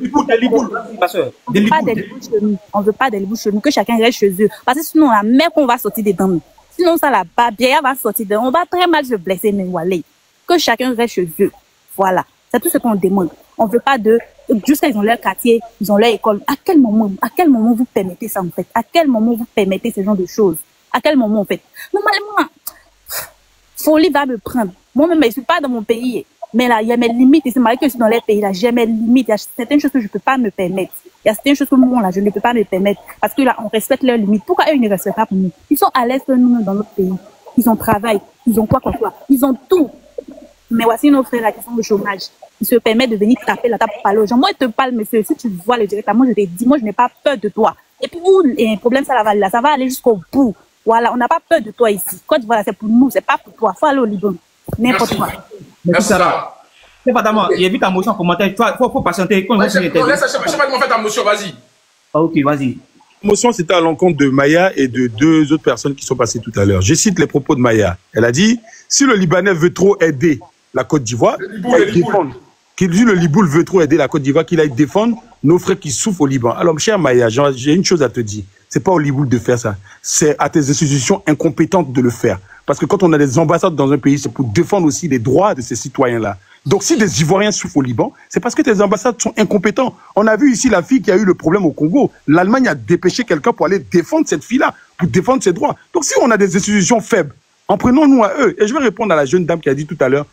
nous. On veut pas des Libanais chez nous. Que chacun reste chez eux. Parce que sinon, la mère qu'on va sortir dedans. Sinon, ça, la babière va sortir dedans. On va très mal se blesser, mais voilà. Que chacun reste chez eux. Voilà. C'est tout ce qu'on demande. On veut pas jusqu'à ils ont leur quartier, ils ont leur école. À quel moment vous permettez ça, en fait? À quel moment vous permettez ce genre de choses? À quel moment, en fait? Normalement, folie va me prendre. Moi-même, je suis pas dans mon pays. Mais là, il y a mes limites. Et c'est malgré que je suis dans les pays, là, j'ai mes limites. Il y a certaines choses que je peux pas me permettre. Il y a certaines choses que moi, là, je ne peux pas me permettre. Parce que là, on respecte leurs limites. Pourquoi eux, ils ne respectent pas pour nous? Ils sont à l'aise que nous, dans notre pays. Ils ont travail. Ils ont quoi. Ils ont tout. Mais voici nos frères, la question du chômage. Ils se permettent de venir taper la table pour parler aux gens. Moi, je te parle, monsieur, si tu vois le direct, moi, je te dis, moi, je n'ai pas peur de toi. Et puis, vous, un problème, ça va aller jusqu'au bout. Voilà, on n'a pas peur de toi ici. Côte d'Ivoire, c'est pour nous, c'est pas pour toi. Faut aller au Liban. N'importe quoi. Merci, Sarah. C'est pas d'abord, il y a vite ta motion en commentaire. Faut patienter. Laisse pas comment faire ta motion, vas-y. Ok, vas-y. La motion, c'était à l'encontre de Maya et de deux autres personnes qui sont passées tout à l'heure. Je cite les propos de Maya. Elle a dit, si le Libanais veut trop aider la Côte d'Ivoire, si le Liboul veut trop aider la Côte d'Ivoire, qu'il aille défendre nos frères qui souffrent au Liban. Alors, cher Maya, j'ai une chose à te dire. C'est pas au Liboul de faire ça. C'est à tes institutions incompétentes de le faire. Parce que quand on a des ambassades dans un pays, c'est pour défendre aussi les droits de ces citoyens-là. Donc, si des Ivoiriens souffrent au Liban, c'est parce que tes ambassades sont incompétents. On a vu ici la fille qui a eu le problème au Congo. L'Allemagne a dépêché quelqu'un pour aller défendre cette fille-là, pour défendre ses droits. Donc, si on a des institutions faibles, en prenons-nous à eux. Et je vais répondre à la jeune dame qui a dit tout à l'heure,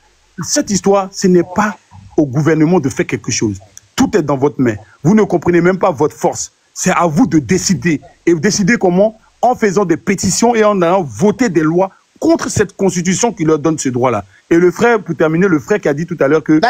cette histoire, ce n'est pas au gouvernement de faire quelque chose. Tout est dans votre main. Vous ne comprenez même pas votre force. C'est à vous de décider. Et vous décidez comment? En faisant des pétitions et en allant voter des lois contre cette constitution qui leur donne ce droit-là. Et le frère, pour terminer, le frère qui a dit tout à l'heure que...